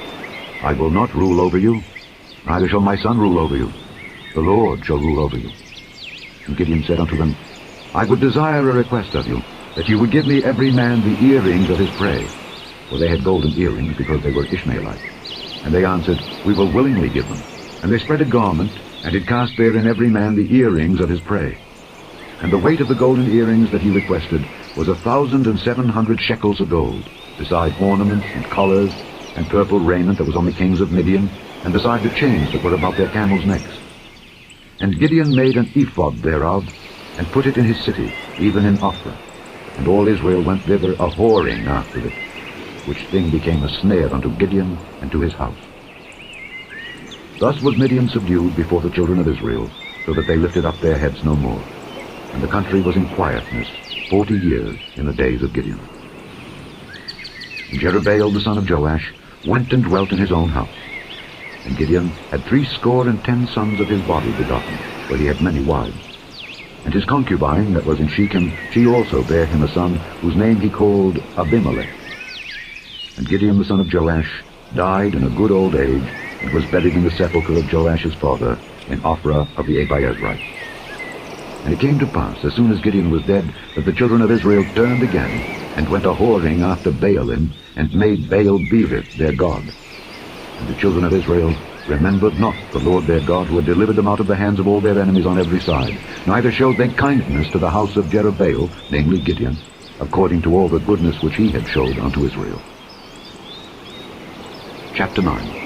I will not rule over you, neither shall my son rule over you. The Lord shall rule over you. And Gideon said unto them, I would desire a request of you, that you would give me every man the earrings of his prey. For they had golden earrings, because they were Ishmaelites. And they answered, We will willingly give them. And they spread a garment, and did cast therein every man the earrings of his prey. And the weight of the golden earrings that he requested was 1,700 shekels of gold, beside ornaments and collars and purple raiment that was on the kings of Midian, and beside the chains that were about their camels' necks. And Gideon made an ephod thereof, and put it in his city, even in Ophrah. And all Israel went thither a-whoring after it, which thing became a snare unto Gideon and to his house. Thus was Midian subdued before the children of Israel, so that they lifted up their heads no more. And the country was in quietness 40 years in the days of Gideon. And Jerubbaal the son of Joash went and dwelt in his own house. And Gideon had 70 sons of his body begotten, for he had many wives. And his concubine that was in Shechem, she also bare him a son, whose name he called Abimelech. And Gideon the son of Joash died in a good old age, and was buried in the sepulchre of Joash his father, in Ophrah of the Abiezrites. And it came to pass, as soon as Gideon was dead, that the children of Israel turned again, and went a-whoring after Baalim, and made Baal-berith their god. And the children of Israel remembered not the Lord their God, who had delivered them out of the hands of all their enemies on every side. Neither showed they kindness to the house of Jerubbaal, namely Gideon, according to all the goodness which he had showed unto Israel. Chapter 9.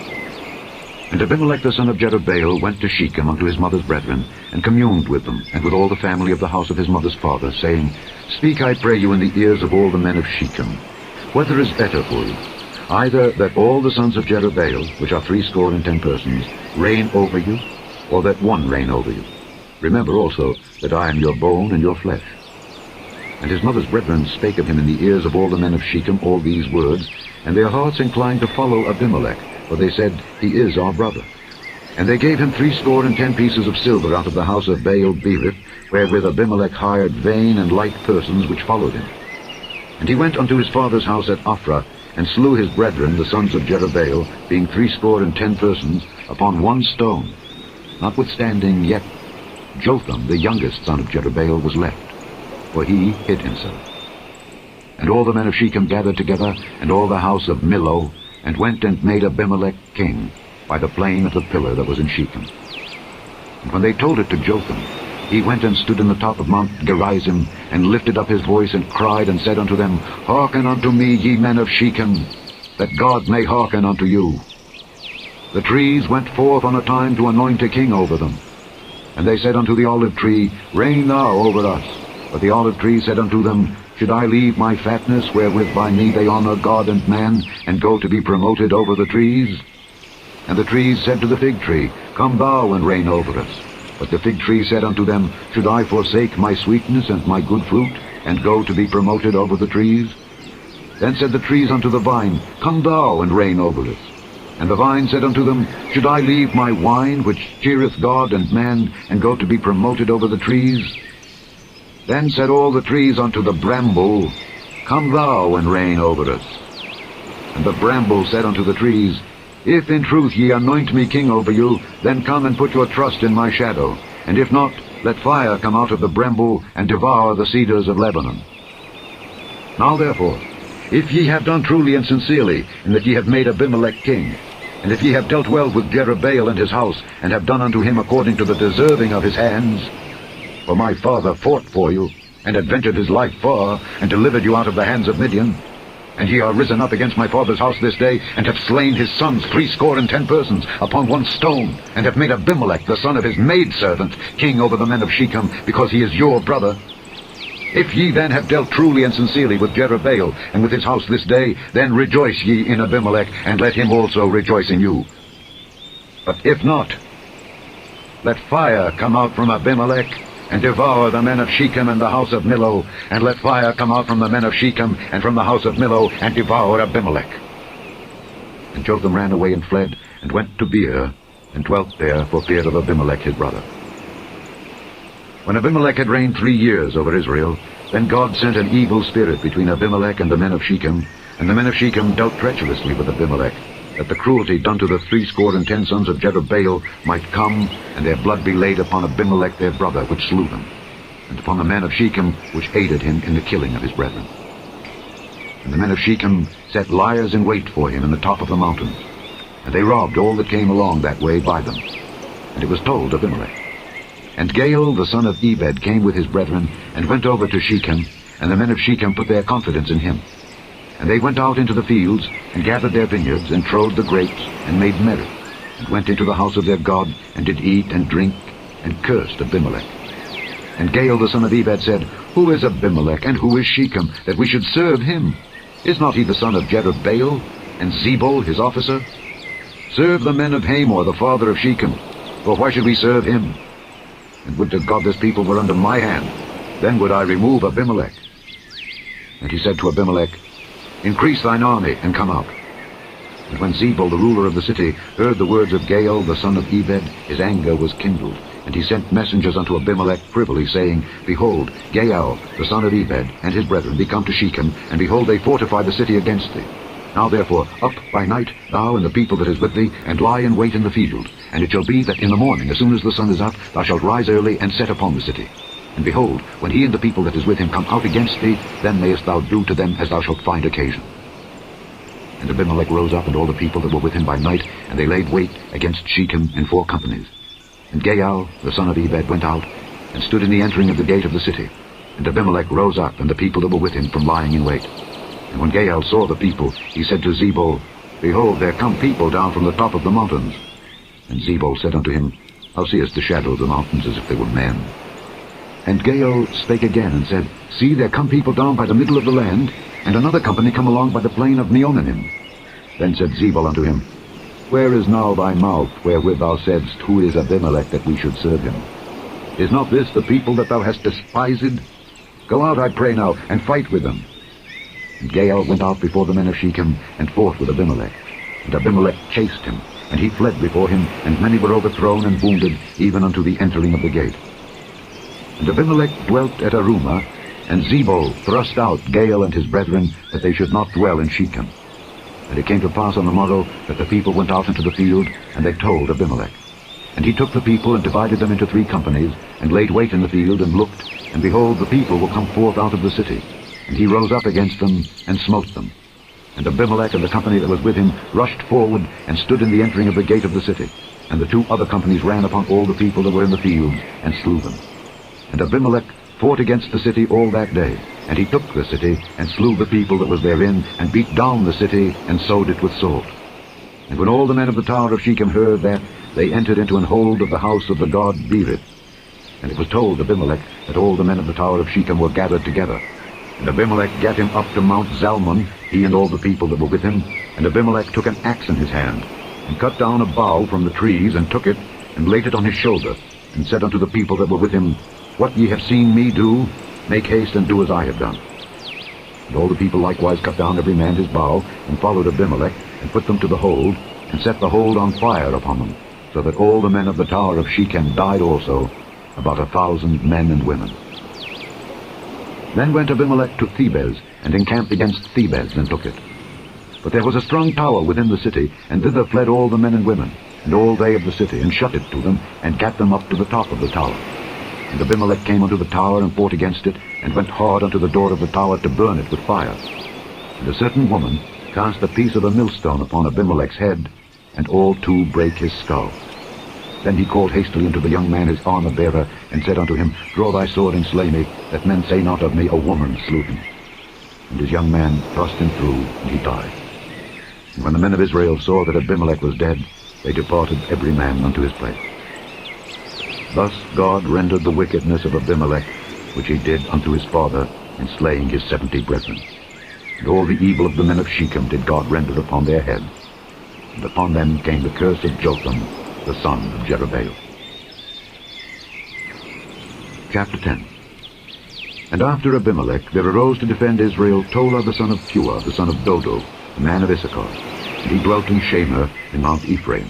And Abimelech the son of Jerubbaal went to Shechem unto his mother's brethren, and communed with them, and with all the family of the house of his mother's father, saying, Speak, I pray you, in the ears of all the men of Shechem, whether is better for you, either that all the sons of Jerubbaal, which are 70 persons, reign over you, or that one reign over you. Remember also that I am your bone and your flesh. And his mother's brethren spake of him in the ears of all the men of Shechem all these words, and their hearts inclined to follow Abimelech, for they said, He is our brother. And they gave him 70 pieces of silver out of the house of Baal-berith, wherewith Abimelech hired vain and light persons which followed him. And he went unto his father's house at Ophrah, and slew his brethren, the sons of Jerubbaal, being 70 persons, upon one stone. Notwithstanding, yet Jotham, the youngest son of Jerubbaal, was left, for he hid himself. And all the men of Shechem gathered together, and all the house of Millo, and went and made Abimelech king, by the plain of the pillar that was in Shechem. And when they told it to Jotham, he went and stood in the top of Mount Gerizim, and lifted up his voice, and cried, and said unto them, Hearken unto me, ye men of Shechem, that God may hearken unto you. The trees went forth on a time to anoint a king over them. And they said unto the olive tree, Reign thou over us. But the olive tree said unto them, Should I leave my fatness, wherewith by me they honor God and man, and go to be promoted over the trees? And the trees said to the fig tree, Come thou and reign over us. But the fig tree said unto them, Should I forsake my sweetness and my good fruit, and go to be promoted over the trees? Then said the trees unto the vine, Come thou and reign over us. And the vine said unto them, Should I leave my wine, which cheereth God and man, and go to be promoted over the trees? Then said all the trees unto the bramble, Come thou and reign over us. And the bramble said unto the trees, If in truth ye anoint me king over you, then come and put your trust in my shadow. And if not, let fire come out of the bramble, and devour the cedars of Lebanon. Now therefore, if ye have done truly and sincerely, in that ye have made Abimelech king, and if ye have dealt well with Jerubbaal and his house, and have done unto him according to the deserving of his hands, for my father fought for you, and adventured his life far, and delivered you out of the hands of Midian, And ye are risen up against my father's house this day, and have slain his sons 70 persons upon one stone, and have made Abimelech the son of his maidservant king over the men of Shechem, because he is your brother. If ye then have dealt truly and sincerely with Jerubbaal and with his house this day, then rejoice ye in Abimelech, and let him also rejoice in you. But if not, let fire come out from Abimelech, and devour the men of Shechem and the house of Millo, and let fire come out from the men of Shechem and from the house of Millo, and devour Abimelech. And Jotham ran away and fled, and went to Gibeah, and dwelt there for fear of Abimelech his brother. When Abimelech had reigned 3 years over Israel, then God sent an evil spirit between Abimelech and the men of Shechem, and the men of Shechem dealt treacherously with Abimelech, that the cruelty done to the 70 sons of Jerubbaal might come, and their blood be laid upon Abimelech their brother, which slew them, and upon the men of Shechem, which aided him in the killing of his brethren. And the men of Shechem set liers in wait for him in the top of the mountains, and they robbed all that came along that way by them. And it was told Abimelech. And Gaal the son of Ebed came with his brethren, and went over to Shechem, and the men of Shechem put their confidence in him. And they went out into the fields, and gathered their vineyards, and trode the grapes, and made merry, and went into the house of their God, and did eat and drink, and cursed Abimelech. And Gaal the son of Ebed said, Who is Abimelech, and who is Shechem, that we should serve him? Is not he the son of Jerubbaal, and Zebul his officer? Serve the men of Hamor, the father of Shechem, for why should we serve him? And would to God this people were under my hand, then would I remove Abimelech. And he said to Abimelech, Increase thine army, and come out. And when Zebul the ruler of the city heard the words of Gaal the son of Ebed, his anger was kindled, and he sent messengers unto Abimelech privily, saying, Behold, Gaal the son of Ebed and his brethren be come to Shechem, and behold, they fortify the city against thee. Now therefore, up by night, thou and the people that is with thee, and lie in wait in the field. And it shall be that in the morning, as soon as the sun is up, thou shalt rise early, and set upon the city. And behold, when he and the people that is with him come out against thee, then mayest thou do to them as thou shalt find occasion. And Abimelech rose up, and all the people that were with him by night, and they laid wait against Shechem in 4 companies. And Gaal the son of Ebed went out, and stood in the entering of the gate of the city. And Abimelech rose up, and the people that were with him, from lying in wait. And when Gaal saw the people, he said to Zebul, Behold, there come people down from the top of the mountains. And Zebul said unto him, Thou seest the shadow of the mountains as if they were men. And Gaal spake again, and said, See, there come people down by the middle of the land, and another company come along by the plain of Meonanim. Then said Zebul unto him, Where is now thy mouth, wherewith thou saidst, Who is Abimelech, that we should serve him? Is not this the people that thou hast despised? Go out, I pray now, and fight with them. And Gaal went out before the men of Shechem, and fought with Abimelech. And Abimelech chased him, and he fled before him, and many were overthrown and wounded, even unto the entering of the gate. And Abimelech dwelt at Arumah, and Zebul thrust out Gaal and his brethren, that they should not dwell in Shechem. And it came to pass on the morrow, that the people went out into the field, and they told Abimelech. And he took the people, and divided them into 3 companies, and laid wait in the field, and looked, and behold, the people were come forth out of the city. And he rose up against them, and smote them. And Abimelech and the company that was with him rushed forward, and stood in the entering of the gate of the city. And the 2 other companies ran upon all the people that were in the fields, and slew them. And Abimelech fought against the city all that day. And he took the city, and slew the people that was therein, and beat down the city, and sowed it with salt. And when all the men of the tower of Shechem heard that, they entered into an hold of the house of the god Berith. And it was told Abimelech that all the men of the tower of Shechem were gathered together. And Abimelech gat him up to Mount Zalmon, he and all the people that were with him. And Abimelech took an axe in his hand, and cut down a bough from the trees, and took it, and laid it on his shoulder, and said unto the people that were with him, What ye have seen me do, make haste and do as I have done. And all the people likewise cut down every man his bough, and followed Abimelech, and put them to the hold, and set the hold on fire upon them, so that all the men of the tower of Shechem died also, about 1,000 men and women. Then went Abimelech to Thebez, and encamped against Thebez, and took it. But there was a strong tower within the city, and thither fled all the men and women, and all they of the city, and shut it to them, and gat them up to the top of the tower. And Abimelech came unto the tower, and fought against it, and went hard unto the door of the tower to burn it with fire. And a certain woman cast a piece of a millstone upon Abimelech's head, and all 2 brake his skull. Then he called hastily unto the young man his armor-bearer, and said unto him, Draw thy sword and slay me, that men say not of me, A woman slew him. and his young man thrust him through, and he died. And when the men of Israel saw that Abimelech was dead, they departed every man unto his place. Thus God rendered the wickedness of Abimelech, which he did unto his father, in slaying his 70 brethren. And all the evil of the men of Shechem did God render upon their heads. And upon them came the curse of Jotham, the son of Jerubbaal. Chapter 10. And after Abimelech there arose to defend Israel Tola the son of Pua, the son of Dodo, a man of Issachar. And he dwelt in Shamir in Mount Ephraim.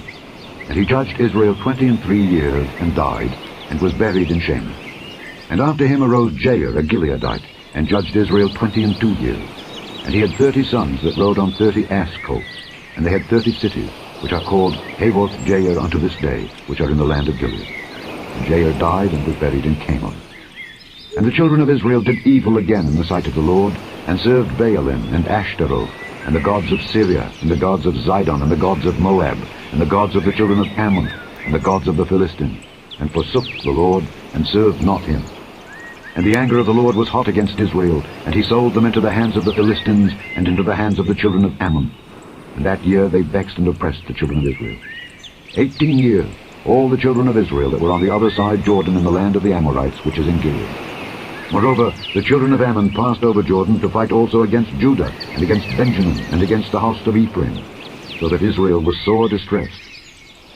And he judged Israel 23 years, and died, and was buried in Shamir. And after him arose Jair, a Gileadite, and judged Israel 22 years. And he had 30 sons that rode on 30 ass colts, and they had 30 cities, which are called Havoth Jair unto this day, which are in the land of Gilead. And Jair died and was buried in Canaan. And the children of Israel did evil again in the sight of the Lord, and served Baalim and Ashtaroth, and the gods of Syria, and the gods of Zidon, and the gods of Moab, and the gods of the children of Ammon, and the gods of the Philistines, and forsook the Lord, and served not him. And the anger of the Lord was hot against Israel, and he sold them into the hands of the Philistines, and into the hands of the children of Ammon. And that year they vexed and oppressed the children of Israel. 18 years, all the children of Israel that were on the other side Jordan in the land of the Amorites, which is in Gibeah. Moreover, the children of Ammon passed over Jordan to fight also against Judah, and against Benjamin, and against the house of Ephraim, so that Israel was sore distressed.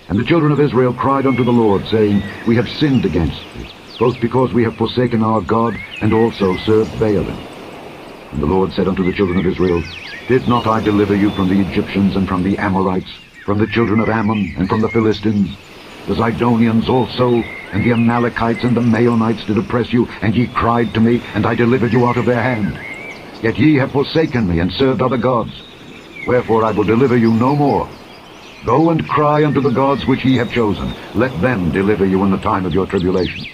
And the children of Israel cried unto the Lord, saying, We have sinned against thee, both because we have forsaken our God, and also served Baalim. And the Lord said unto the children of Israel, Did not I deliver you from the Egyptians, and from the Amorites, from the children of Ammon, and from the Philistines? The Zidonians also, and the Amalekites, and the Maonites did oppress you, and ye cried to me, and I delivered you out of their hand. Yet ye have forsaken me, and served other gods. Wherefore I will deliver you no more. Go and cry unto the gods which ye have chosen. Let them deliver you in the time of your tribulation.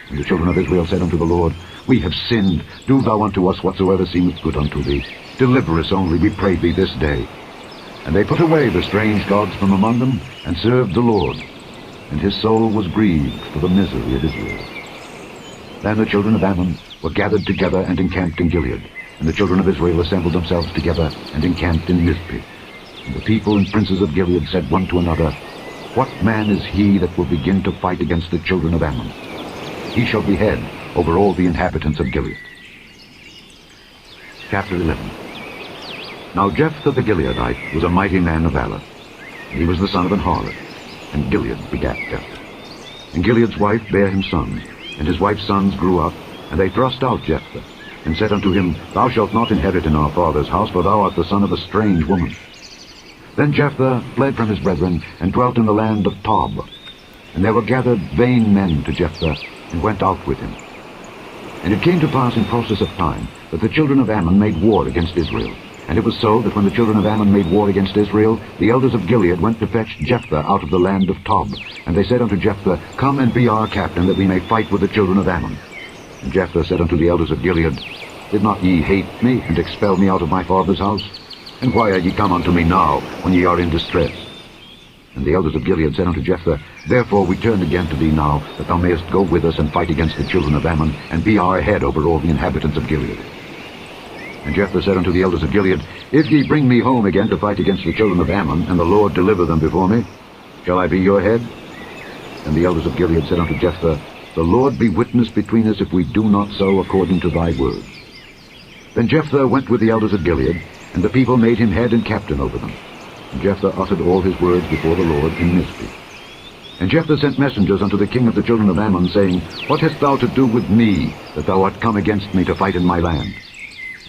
And the children of Israel said unto the Lord, We have sinned. Do thou unto us whatsoever seemeth good unto thee. Deliver us only, we pray thee, this day. And they put away the strange gods from among them, and served the Lord. And his soul was grieved for the misery of Israel. Then the children of Ammon were gathered together and encamped in Gilead. And the children of Israel assembled themselves together and encamped in Mizpeh. And the people and princes of Gilead said one to another, What man is he that will begin to fight against the children of Ammon? He shall be head over all the inhabitants of Gilead. Chapter 11. Now Jephthah the Gileadite was a mighty man of valor. He was the son of an harlot, and Gilead begat Jephthah. And Gilead's wife bare him sons, and his wife's sons grew up, and they thrust out Jephthah, and said unto him, Thou shalt not inherit in our father's house, for thou art the son of a strange woman. Then Jephthah fled from his brethren, and dwelt in the land of Tob. And there were gathered vain men to Jephthah, and went out with him. And it came to pass in process of time, that the children of Ammon made war against Israel. And it was so that when the children of Ammon made war against Israel, the elders of Gilead went to fetch Jephthah out of the land of Tob. And they said unto Jephthah, Come and be our captain, that we may fight with the children of Ammon. And Jephthah said unto the elders of Gilead, Did not ye hate me, and expel me out of my father's house? And why are ye come unto me now, when ye are in distress? And the elders of Gilead said unto Jephthah, Therefore we turn again to thee now, that thou mayest go with us and fight against the children of Ammon, and be our head over all the inhabitants of Gilead. And Jephthah said unto the elders of Gilead, If ye bring me home again to fight against the children of Ammon, and the Lord deliver them before me, shall I be your head? And the elders of Gilead said unto Jephthah, The Lord be witness between us if we do not so according to thy word. Then Jephthah went with the elders of Gilead, and the people made him head and captain over them. And Jephthah uttered all his words before the Lord in Mizpeh. And Jephthah sent messengers unto the king of the children of Ammon, saying, What hast thou to do with me, that thou art come against me to fight in my land?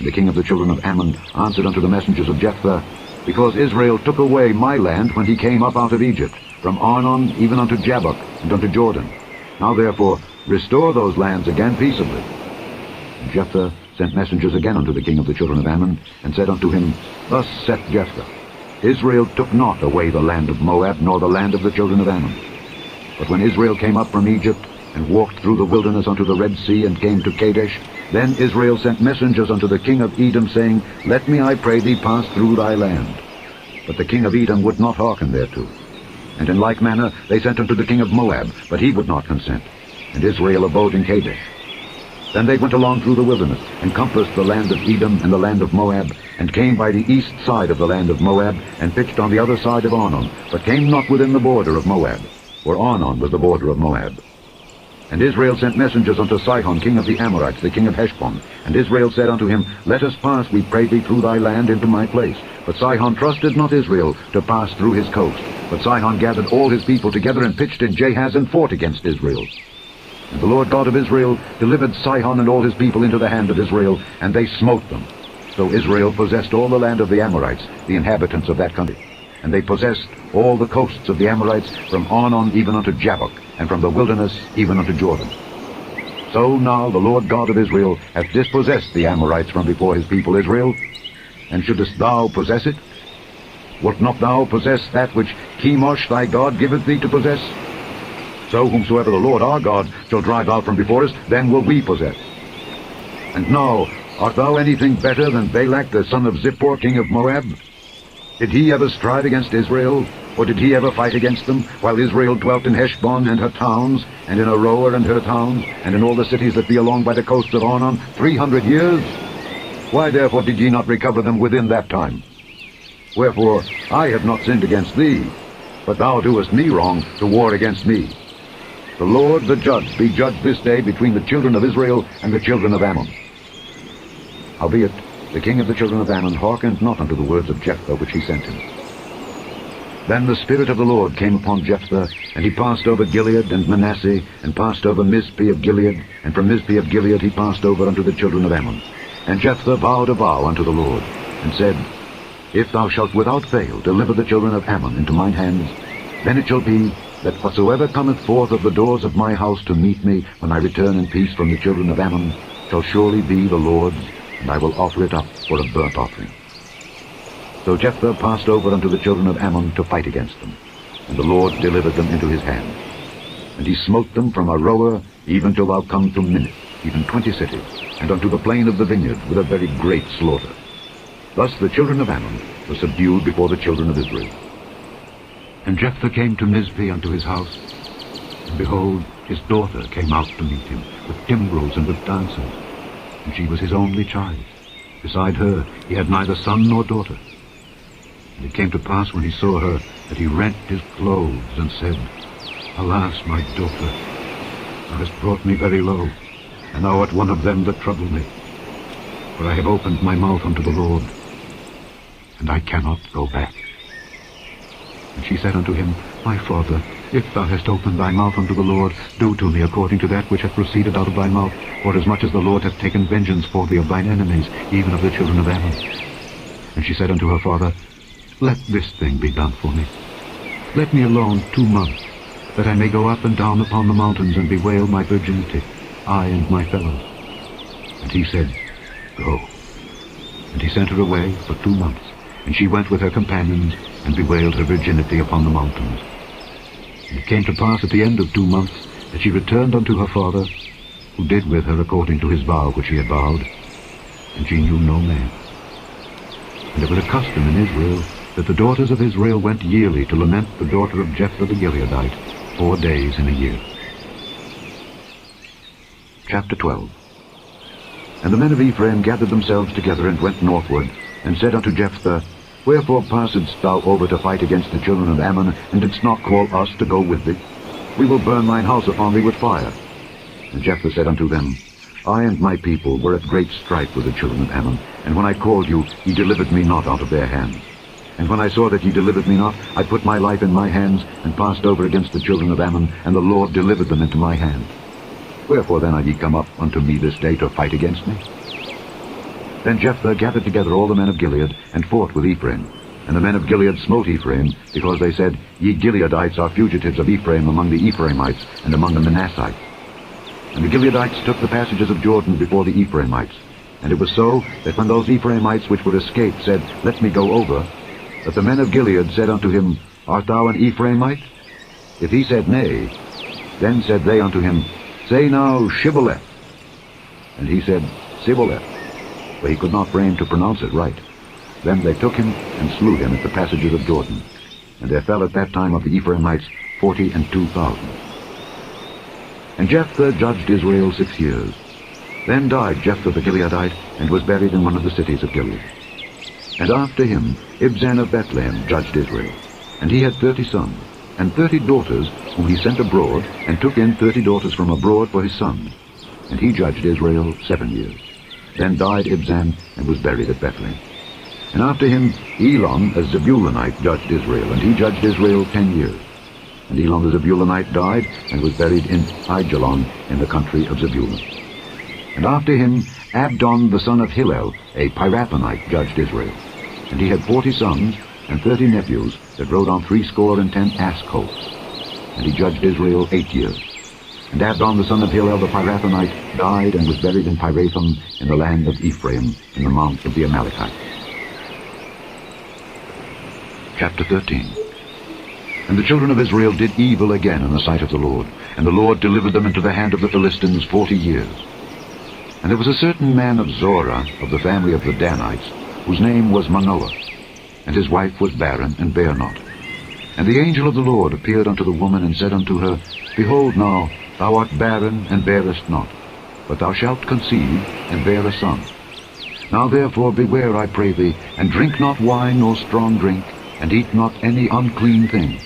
And the king of the children of Ammon answered unto the messengers of Jephthah, Because Israel took away my land when he came up out of Egypt, from Arnon even unto Jabbok, and unto Jordan. Now therefore restore those lands again peaceably. And Jephthah sent messengers again unto the king of the children of Ammon, and said unto him, Thus saith Jephthah, Israel took not away the land of Moab, nor the land of the children of Ammon. But when Israel came up from Egypt, and walked through the wilderness unto the Red Sea, and came to Kadesh, then Israel sent messengers unto the king of Edom, saying, Let me, I pray thee, pass through thy land. But the king of Edom would not hearken thereto. And in like manner they sent unto the king of Moab, but he would not consent. And Israel abode in Kadesh. Then they went along through the wilderness, and compassed the land of Edom and the land of Moab, and came by the east side of the land of Moab, and pitched on the other side of Arnon, but came not within the border of Moab, for Arnon was the border of Moab. And Israel sent messengers unto Sihon, king of the Amorites, the king of Heshbon. And Israel said unto him, Let us pass, we pray thee, through thy land into my place. But Sihon trusted not Israel to pass through his coast. But Sihon gathered all his people together, and pitched in Jahaz, and fought against Israel. And the Lord God of Israel delivered Sihon and all his people into the hand of Israel, and they smote them. So Israel possessed all the land of the Amorites, the inhabitants of that country. And they possessed all the coasts of the Amorites, from Arnon even unto Jabbok, and from the wilderness even unto Jordan. So now the Lord God of Israel hath dispossessed the Amorites from before his people Israel. And shouldest thou possess it? Wilt not thou possess that which Chemosh thy God giveth thee to possess? So whomsoever the Lord our God shall drive out from before us, then will we possess. And now, art thou anything better than Balak the son of Zippor, king of Moab? Did he ever strive against Israel, or did he ever fight against them, while Israel dwelt in Heshbon and her towns, and in Aroer and her towns, and in all the cities that be along by the coasts of Arnon, 300 years? Why therefore did ye not recover them within that time? Wherefore I have not sinned against thee, but thou doest me wrong to war against me. The Lord the judge be judged this day between the children of Israel and the children of Ammon. Howbeit the king of the children of Ammon hearkened not unto the words of Jephthah which he sent him. Then the Spirit of the Lord came upon Jephthah, and he passed over Gilead and Manasseh, and passed over Mizpeh of Gilead, and from Mizpeh of Gilead he passed over unto the children of Ammon. And Jephthah vowed a vow unto the Lord, and said, If thou shalt without fail deliver the children of Ammon into mine hands, then it shall be that whatsoever cometh forth of the doors of my house to meet me when I return in peace from the children of Ammon shall surely be the Lord's, and I will offer it up for a burnt offering. So Jephthah passed over unto the children of Ammon to fight against them, and the Lord delivered them into his hand. And he smote them from Aroer even till thou come to Minnith, even 20 cities, and unto the plain of the vineyard with a very great slaughter. Thus the children of Ammon were subdued before the children of Israel. And Jephthah came to Mizpeh unto his house, and behold, his daughter came out to meet him, with timbrels and with dancers, and she was his only child. Beside her he had neither son nor daughter. And it came to pass when he saw her, that he rent his clothes, and said, Alas, my daughter, thou hast brought me very low, and thou art one of them that trouble me. For I have opened my mouth unto the Lord, and I cannot go back. And she said unto him, My father, if thou hast opened thy mouth unto the Lord, do to me according to that which hath proceeded out of thy mouth, forasmuch as the Lord hath taken vengeance for thee of thine enemies, even of the children of Ammon. And she said unto her father, Let this thing be done for me. Let me alone 2 months, that I may go up and down upon the mountains and bewail my virginity, I and my fellows. And he said, Go. And he sent her away for 2 months, and she went with her companions, and bewailed her virginity upon the mountains. And it came to pass at the end of 2 months, that she returned unto her father, who did with her according to his vow which he had vowed, and she knew no man. And it was a custom in Israel, that the daughters of Israel went yearly to lament the daughter of Jephthah the Gileadite 4 days in a year. Chapter 12. And the men of Ephraim gathered themselves together, and went northward, and said unto Jephthah, Wherefore passedst thou over to fight against the children of Ammon, and didst not call us to go with thee? We will burn thine house upon thee with fire. And Jephthah said unto them, I and my people were at great strife with the children of Ammon, and when I called you, ye delivered me not out of their hands. And when I saw that ye delivered me not, I put my life in my hands, and passed over against the children of Ammon, and the Lord delivered them into my hand. Wherefore then are ye come up unto me this day to fight against me? Then Jephthah gathered together all the men of Gilead, and fought with Ephraim. And the men of Gilead smote Ephraim, because they said, Ye Gileadites are fugitives of Ephraim among the Ephraimites, and among the Manassites. And the Gileadites took the passages of Jordan before the Ephraimites. And it was so, that when those Ephraimites which were escaped said, Let me go over, that the men of Gilead said unto him, Art thou an Ephraimite? If he said, Nay, then said they unto him, Say now, Shibboleth. And he said, Sibboleth, for he could not frame to pronounce it right. Then they took him, and slew him at the passages of Jordan. And there fell at that time of the Ephraimites 42,000. And Jephthah judged Israel 6 years. Then died Jephthah the Gileadite, and was buried in one of the cities of Gilead. And after him Ibzan of Bethlehem judged Israel. And he had 30 sons, and 30 daughters, whom he sent abroad, and took in 30 daughters from abroad for his sons. And he judged Israel 7 years. Then died Ibzan, and was buried at Bethlehem. And after him Elon a Zebulunite judged Israel, and he judged Israel 10 years. And Elon the Zebulunite died, and was buried in Aijalon in the country of Zebulun. And after him Abdon the son of Hillel, a Pirathonite, judged Israel. And he had 40 sons, and 30 nephews, that rode on 70 ass colts. And he judged Israel 8 years. And Abdon the son of Hillel the Pirathonite died, and was buried in Pirathon in the land of Ephraim, in the mount of the Amalekites. Chapter 13. And the children of Israel did evil again in the sight of the Lord, and the Lord delivered them into the hand of the Philistines 40 years. And there was a certain man of Zorah, of the family of the Danites, whose name was Manoah, and his wife was barren, and bare not. And the angel of the Lord appeared unto the woman, and said unto her, Behold now, thou art barren, and bearest not, but thou shalt conceive, and bear a son. Now therefore beware, I pray thee, and drink not wine nor strong drink, and eat not any unclean thing.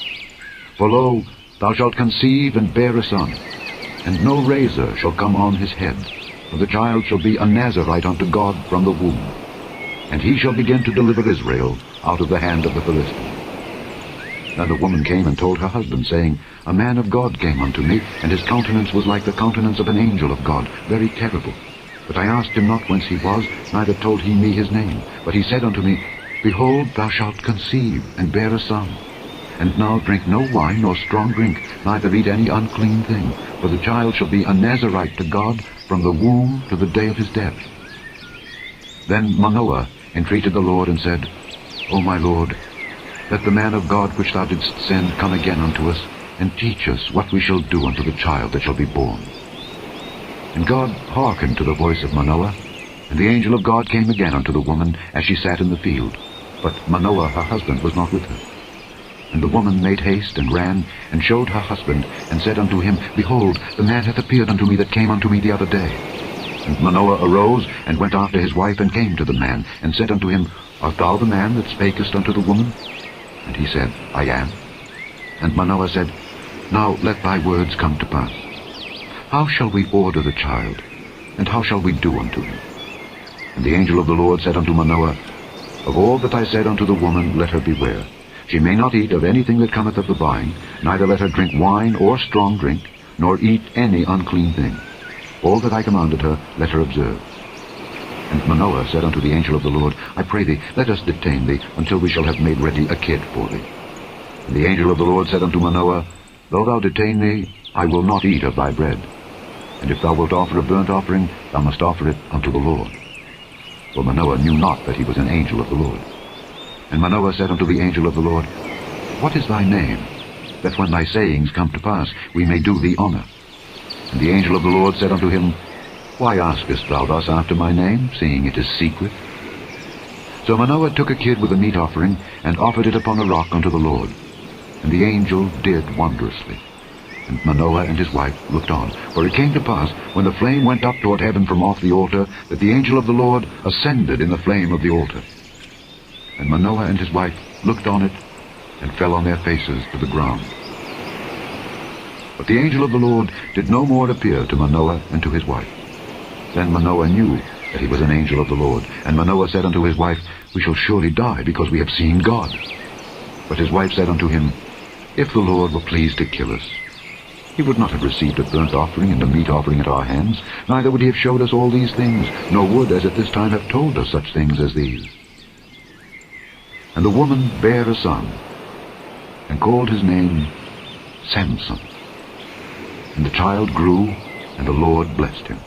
For lo, thou shalt conceive, and bear a son, and no razor shall come on his head, for the child shall be a Nazarite unto God from the womb. And he shall begin to deliver Israel out of the hand of the Philistines. Now the woman came and told her husband, saying, A man of God came unto me, and his countenance was like the countenance of an angel of God, very terrible. But I asked him not whence he was, neither told he me his name. But he said unto me, Behold, thou shalt conceive, and bear a son. And now drink no wine nor strong drink, neither eat any unclean thing, for the child shall be a Nazarite to God from the womb to the day of his death. Then Manoah entreated the Lord, and said, O my Lord, let the man of God which thou didst send come again unto us, and teach us what we shall do unto the child that shall be born. And God hearkened to the voice of Manoah, and the angel of God came again unto the woman as she sat in the field. But Manoah her husband was not with her. And the woman made haste, and ran, and showed her husband, and said unto him, Behold, the man hath appeared unto me that came unto me the other day. And Manoah arose, and went after his wife, and came to the man, and said unto him, Art thou the man that spakest unto the woman? And he said, I am. And Manoah said, Now let thy words come to pass. How shall we order the child, and how shall we do unto him? And the angel of the Lord said unto Manoah, Of all that I said unto the woman, let her beware. She may not eat of anything that cometh of the vine, neither let her drink wine or strong drink, nor eat any unclean thing. All that I commanded her, let her observe. And Manoah said unto the angel of the Lord, I pray thee, let us detain thee, until we shall have made ready a kid for thee. And the angel of the Lord said unto Manoah, Though thou detain me, I will not eat of thy bread. And if thou wilt offer a burnt offering, thou must offer it unto the Lord. For Manoah knew not that he was an angel of the Lord. And Manoah said unto the angel of the Lord, What is thy name, that when thy sayings come to pass, we may do thee honor? And the angel of the Lord said unto him, Why askest thou thus after my name, seeing it is secret? So Manoah took a kid with a meat offering, and offered it upon a rock unto the Lord. And the angel did wondrously. And Manoah and his wife looked on. For it came to pass, when the flame went up toward heaven from off the altar, that the angel of the Lord ascended in the flame of the altar. And Manoah and his wife looked on it, and fell on their faces to the ground. But the angel of the Lord did no more appear to Manoah and to his wife. Then Manoah knew that he was an angel of the Lord. And Manoah said unto his wife, We shall surely die, because we have seen God. But his wife said unto him, If the Lord were pleased to kill us, he would not have received a burnt offering and a meat offering at our hands, neither would he have showed us all these things, nor would, as at this time, have told us such things as these. And the woman bare a son, and called his name Samson. And the child grew, and the Lord blessed him.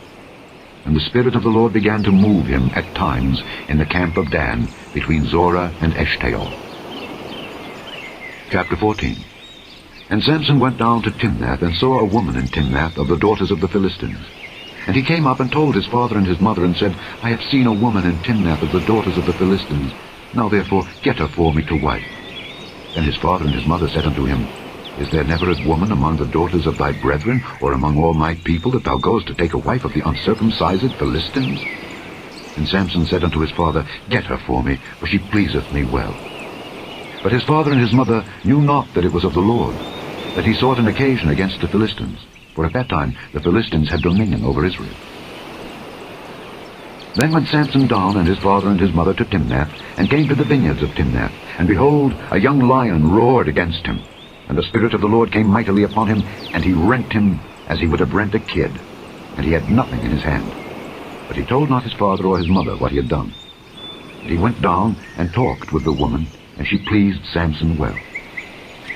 And the Spirit of the Lord began to move him at times in the camp of Dan, between Zorah and Eshtaol. Chapter 14. And Samson went down to Timnath, and saw a woman in Timnath of the daughters of the Philistines. And he came up and told his father and his mother, and said, I have seen a woman in Timnath of the daughters of the Philistines. Now therefore get her for me to wife. Then his father and his mother said unto him, Is there never a woman among the daughters of thy brethren, or among all my people, that thou goest to take a wife of the uncircumcised Philistines? And Samson said unto his father, Get her for me, for she pleaseth me well. But his father and his mother knew not that it was of the Lord, that he sought an occasion against the Philistines, for at that time the Philistines had dominion over Israel. Then went Samson down and his father and his mother to Timnath, and came to the vineyards of Timnath. And behold, a young lion roared against him. And the Spirit of the Lord came mightily upon him, and he rent him as he would have rent a kid, and he had nothing in his hand. But he told not his father or his mother what he had done. And he went down and talked with the woman, and she pleased Samson well.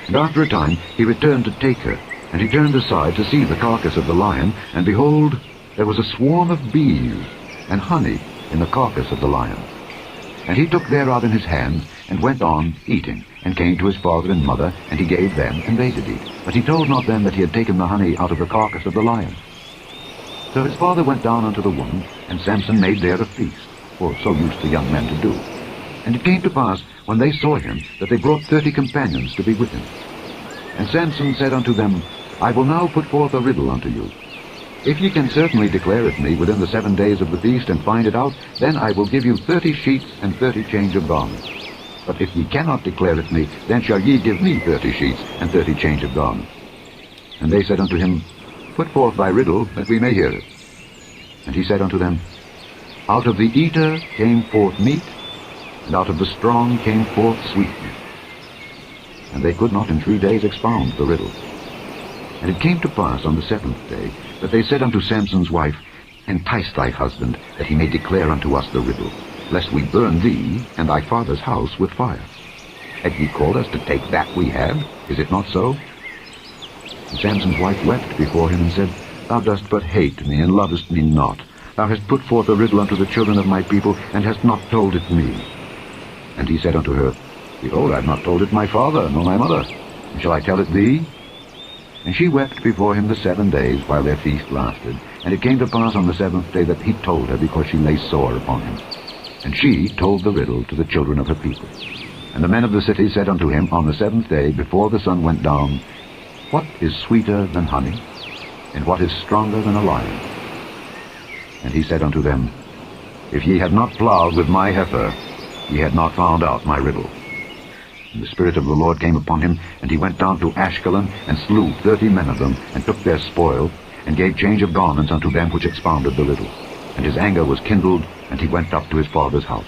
And after a time he returned to take her, and he turned aside to see the carcass of the lion, and behold, there was a swarm of bees and honey in the carcass of the lion. And he took thereof in his hand, and went on eating, and came to his father and mother, and he gave them, and they did eat. But he told not them that he had taken the honey out of the carcass of the lion. So his father went down unto the woman, and Samson made there a feast, for so used the young men to do. And it came to pass, when they saw him, that they brought 30 companions to be with him. And Samson said unto them, I will now put forth a riddle unto you. If ye can certainly declare it me within the 7 days of the feast, and find it out, then I will give you 30 sheets and 30 change of garments. But if ye cannot declare it me, then shall ye give me 30 sheets and 30 change of garments. And they said unto him, Put forth thy riddle, that we may hear it. And he said unto them, Out of the eater came forth meat, and out of the strong came forth sweetness. And they could not in 3 days expound the riddle. And it came to pass on the 7th day, that they said unto Samson's wife, Entice thy husband, that he may declare unto us the riddle, lest we burn thee and thy father's house with fire. Have ye called us to take that we have? Is it not so? And Samson's wife wept before him, and said, Thou dost but hate me, and lovest me not. Thou hast put forth a riddle unto the children of my people, and hast not told it me. And he said unto her, Behold, I have not told it my father, nor my mother. And shall I tell it thee? And she wept before him the 7 days, while their feast lasted. And it came to pass on the 7th day that he told her, because she lay sore upon him. And she told the riddle to the children of her people. And the men of the city said unto him on the 7th day, before the sun went down, What is sweeter than honey? And what is stronger than a lion? And he said unto them, If ye had not plowed with my heifer, ye had not found out my riddle. And the Spirit of the Lord came upon him, and he went down to Ashkelon, and slew 30 men of them, and took their spoil, and gave change of garments unto them which expounded the riddle. And his anger was kindled, and he went up to his father's house.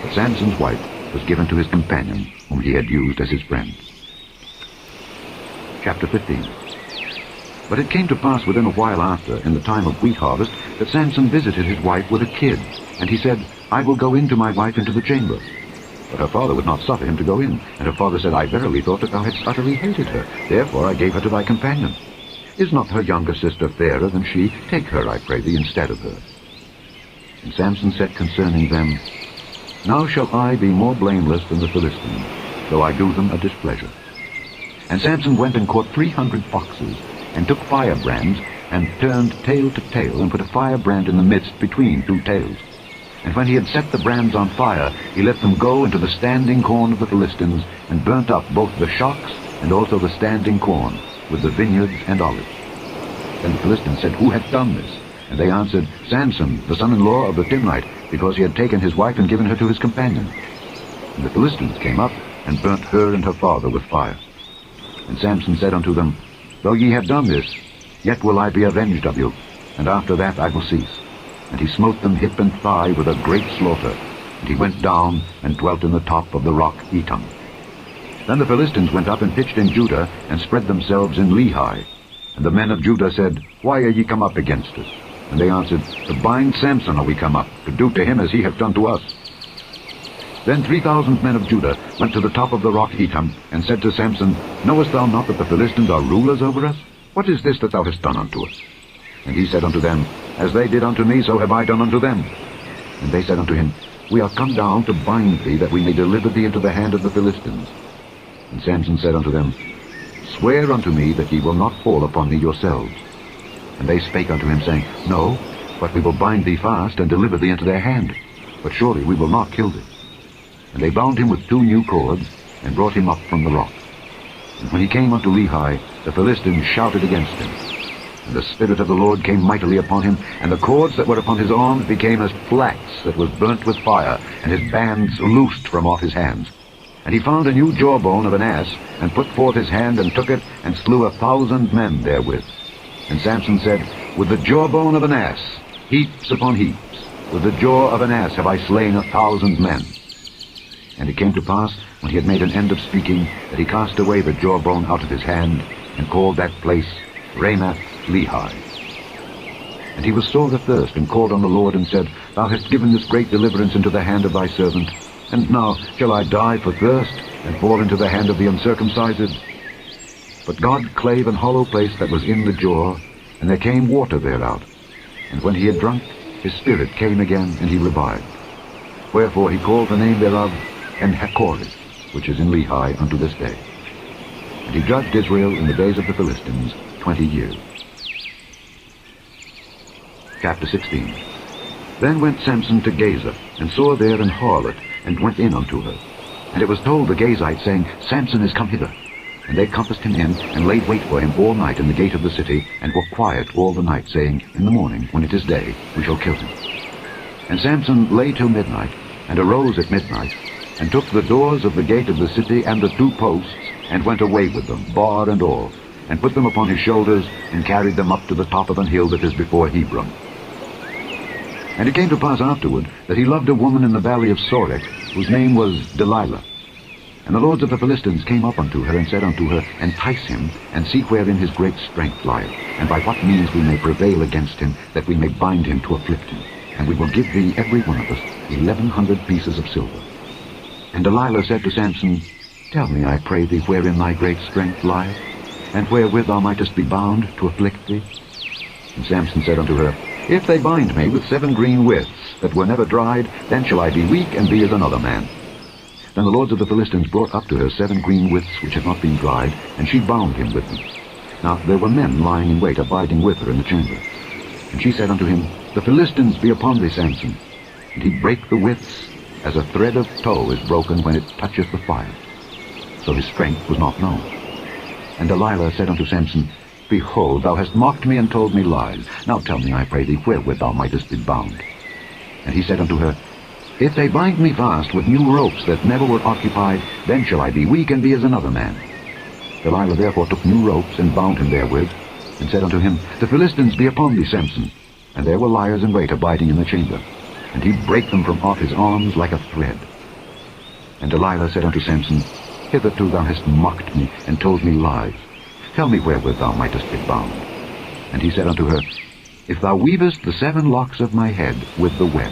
But Samson's wife was given to his companion, whom he had used as his friend. Chapter 15. But it came to pass within a while after, in the time of wheat harvest, that Samson visited his wife with a kid. And he said, I will go in to my wife into the chamber. But her father would not suffer him to go in. And her father said, I verily thought that thou hadst utterly hated her. Therefore I gave her to thy companion. Is not her younger sister fairer than she? Take her, I pray thee, instead of her. And Samson said concerning them, Now shall I be more blameless than the Philistines, though I do them a displeasure. And Samson went and caught 300 foxes, and took firebrands, and turned tail to tail, and put a firebrand in the midst between 2 tails. And when he had set the brands on fire, he let them go into the standing corn of the Philistines, and burnt up both the shocks and also the standing corn, with the vineyards and olives. Then the Philistines said, Who hath done this? And they answered, Samson, the son-in-law of the Timnite, because he had taken his wife and given her to his companion. And the Philistines came up, and burnt her and her father with fire. And Samson said unto them, Though ye have done this, yet will I be avenged of you, and after that I will cease. And he smote them hip and thigh with a great slaughter. And he went down and dwelt in the top of the rock Etam. Then the Philistines went up and pitched in Judah, and spread themselves in Lehi. And the men of Judah said, Why are ye come up against us? And they answered, To bind Samson are we come up, to do to him as he hath done to us. Then 3,000 men of Judah went to the top of the rock Etam, and said to Samson, Knowest thou not that the Philistines are rulers over us? What is this that thou hast done unto us? And he said unto them, As they did unto me, so have I done unto them. And they said unto him, We are come down to bind thee, that we may deliver thee into the hand of the Philistines. And Samson said unto them, Swear unto me that ye will not fall upon me yourselves. And they spake unto him, saying, No, but we will bind thee fast, and deliver thee into their hand. But surely we will not kill thee. And they bound him with 2 new cords, and brought him up from the rock. And when he came unto Lehi, the Philistines shouted against him. And the Spirit of the Lord came mightily upon him, and the cords that were upon his arms became as flax that was burnt with fire, and his bands loosed from off his hands. And he found a new jawbone of an ass, and put forth his hand, and took it, and slew 1,000 men therewith. And Samson said, With the jawbone of an ass, heaps upon heaps, with the jaw of an ass have I slain 1,000 men. And it came to pass, when he had made an end of speaking, that he cast away the jawbone out of his hand, and called that place Ramath Lehi. And he was sore athirst, and called on the Lord, and said, Thou hast given this great deliverance into the hand of thy servant, and now shall I die for thirst, and fall into the hand of the uncircumcised? But God clave an hollow place that was in the jaw, and there came water thereout. And when he had drunk, his spirit came again, and he revived. Wherefore he called the name thereof En-Hakkore, which is in Lehi unto this day. And he judged Israel in the days of the Philistines 20 years. Chapter 16. Then went Samson to Gaza, and saw there an harlot, and went in unto her. And it was told the Gazites, saying, Samson is come hither. And they compassed him in, and laid wait for him all night in the gate of the city, and were quiet all the night, saying, In the morning, when it is day, we shall kill him. And Samson lay till midnight, and arose at midnight, and took the doors of the gate of the city and the 2 posts, and went away with them, bar and all, and put them upon his shoulders, and carried them up to the top of an hill that is before Hebron. And it came to pass afterward that he loved a woman in the valley of Sorek, whose name was Delilah. And the lords of the Philistines came up unto her, and said unto her, Entice him, and see wherein his great strength lieth, and by what means we may prevail against him, that we may bind him to afflict him. And we will give thee every one of us 1,100 pieces of silver. And Delilah said to Samson, Tell me, I pray thee, wherein thy great strength lieth, and wherewith thou mightest be bound to afflict thee. And Samson said unto her, If they bind me with 7 green withs that were never dried, then shall I be weak and be as another man. Then the lords of the Philistines brought up to her 7 green withs which had not been dried, and she bound him with them. Now there were men lying in wait, abiding with her in the chamber. And she said unto him, The Philistines be upon thee, Samson. And he brake the withs, as a thread of tow is broken when it toucheth the fire. So his strength was not known. And Delilah said unto Samson, Behold, thou hast mocked me and told me lies. Now tell me, I pray thee, wherewith thou mightest be bound. And he said unto her, If they bind me fast with new ropes that never were occupied, then shall I be weak and be as another man. Delilah therefore took new ropes, and bound him therewith, and said unto him, The Philistines be upon thee, Samson. And there were liers in wait abiding in the chamber. And he brake them from off his arms like a thread. And Delilah said unto Samson, Hitherto thou hast mocked me, and told me lies. Tell me wherewith thou mightest be bound. And he said unto her, If thou weavest the 7 locks of my head with the web.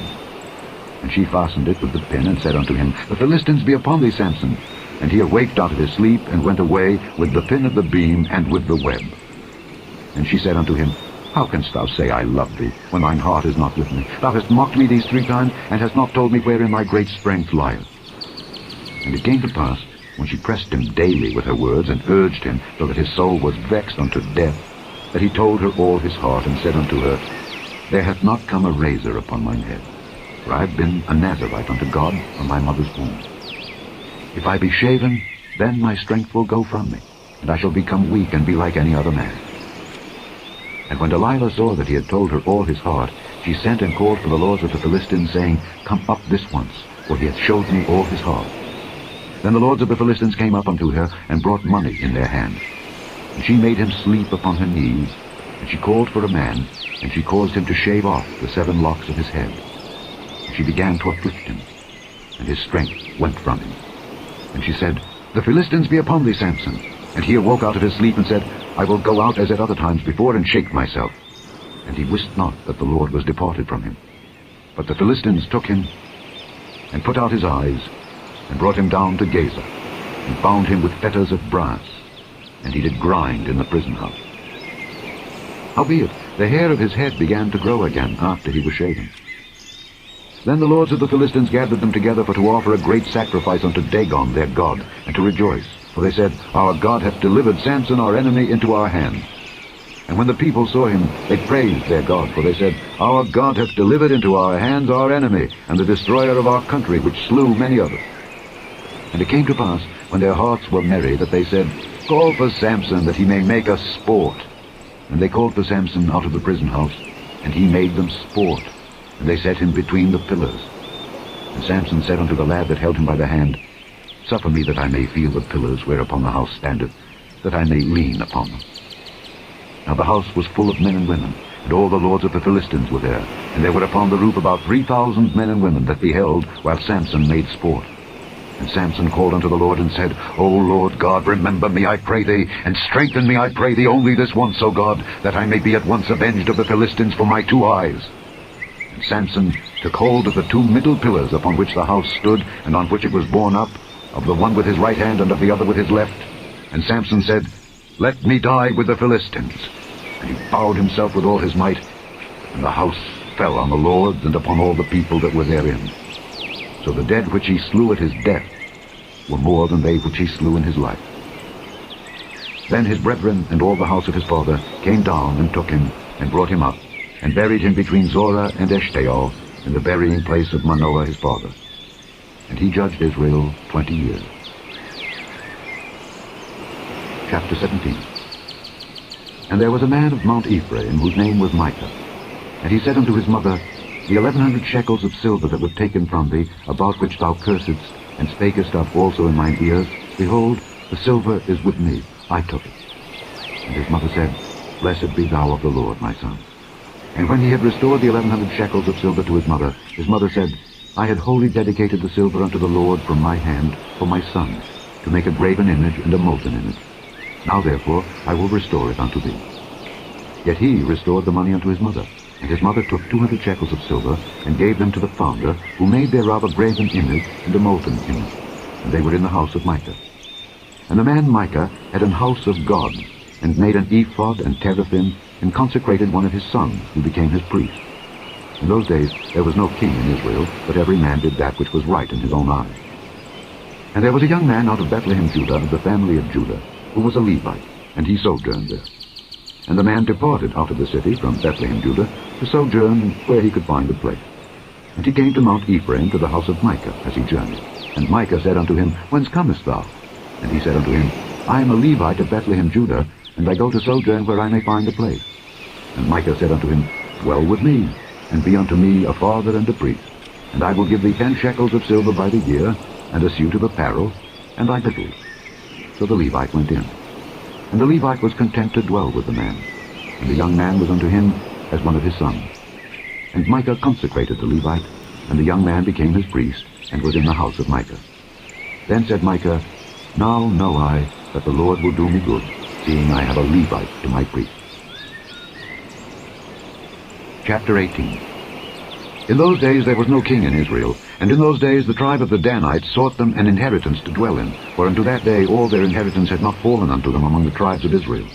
And she fastened it with the pin, and said unto him, The Philistines be upon thee, Samson. And he awaked out of his sleep, and went away with the pin of the beam and with the web. And she said unto him, How canst thou say, I love thee, when thine heart is not with me? Thou hast mocked me these 3 times, and hast not told me wherein thy great strength lieth. And it came to pass, when she pressed him daily with her words, and urged him, so that his soul was vexed unto death, that he told her all his heart, and said unto her, There hath not come a razor upon mine head, for I have been a Nazarite unto God from my mother's womb. If I be shaven, then my strength will go from me, and I shall become weak and be like any other man. And when Delilah saw that he had told her all his heart, she sent and called for the lords of the Philistines, saying, Come up this once, for he hath showed me all his heart. Then the lords of the Philistines came up unto her, and brought money in their hand. And she made him sleep upon her knees, and she called for a man, and she caused him to shave off the 7 locks of his head. And she began to afflict him, and his strength went from him. And she said, The Philistines be upon thee, Samson. And he awoke out of his sleep, and said, I will go out as at other times before, and shake myself. And he wist not that the Lord was departed from him. But the Philistines took him, and put out his eyes, and brought him down to Gaza, and bound him with fetters of brass, and he did grind in the prison house. Howbeit, the hair of his head began to grow again after he was shaven. Then the lords of the Philistines gathered them together for to offer a great sacrifice unto Dagon their god, and to rejoice. For they said, Our God hath delivered Samson our enemy into our hand. And when the people saw him, they praised their God, for they said, Our God hath delivered into our hands our enemy, and the destroyer of our country, which slew many of us. And it came to pass, when their hearts were merry, that they said, Call for Samson, that he may make us sport. And they called for Samson out of the prison house, and he made them sport, and they set him between the pillars. And Samson said unto the lad that held him by the hand, Suffer me that I may feel the pillars whereupon the house standeth, that I may lean upon them. Now the house was full of men and women, and all the lords of the Philistines were there, and there were upon the roof about 3,000 men and women that beheld while Samson made sport. And Samson called unto the Lord and said, O Lord God, remember me, I pray thee, and strengthen me, I pray thee, only this once, O God, that I may be at once avenged of the Philistines for my 2 eyes. And Samson took hold of the 2 middle pillars upon which the house stood, and on which it was borne up, of the one with his right hand and of the other with his left. And Samson said, Let me die with the Philistines. And he bowed himself with all his might, and the house fell on the lords and upon all the people that were therein. So the dead which he slew at his death were more than they which he slew in his life. Then his brethren and all the house of his father came down and took him, and brought him up, and buried him between Zorah and Eshtaol, in the burying place of Manoah his father. And he judged Israel 20 years. Chapter 17. And there was a man of Mount Ephraim, whose name was Micah. And he said unto his mother, The 1,100 shekels of silver that were taken from thee, about which thou cursedst, and spakest up also in mine ears, behold, the silver is with me, I took it. And his mother said, Blessed be thou of the Lord, my son. And when he had restored the 1,100 shekels of silver to his mother said, I had wholly dedicated the silver unto the Lord from my hand for my son, to make a graven image and a molten image. Now therefore I will restore it unto thee. Yet he restored the money unto his mother. And his mother took 200 shekels of silver, and gave them to the founder, who made thereof a graven image and a molten image. And they were in the house of Micah. And the man Micah had an house of gods, and made an ephod and teraphim, and consecrated one of his sons, who became his priest. In those days there was no king in Israel, but every man did that which was right in his own eyes. And there was a young man out of Bethlehem, Judah, of the family of Judah, who was a Levite, and he sojourned there. And the man departed out of the city from Bethlehem, Judah, to sojourn where he could find a place. And he came to Mount Ephraim, to the house of Micah, as he journeyed. And Micah said unto him, Whence comest thou? And he said unto him, I am a Levite of Bethlehem, Judah, and I go to sojourn where I may find a place. And Micah said unto him, Dwell with me, and be unto me a father and a priest. And I will give thee 10 shekels of silver by the year, and a suit of apparel, and thy victuals. So the Levite went in. And the Levite was content to dwell with the man. And the young man was unto him as one of his sons. And Micah consecrated the Levite, and the young man became his priest, and was in the house of Micah. Then said Micah, Now know I that the Lord will do me good, seeing I have a Levite to my priest. Chapter 18. In those days there was no king in Israel, and in those days the tribe of the Danites sought them an inheritance to dwell in, for unto that day all their inheritance had not fallen unto them among the tribes of Israel.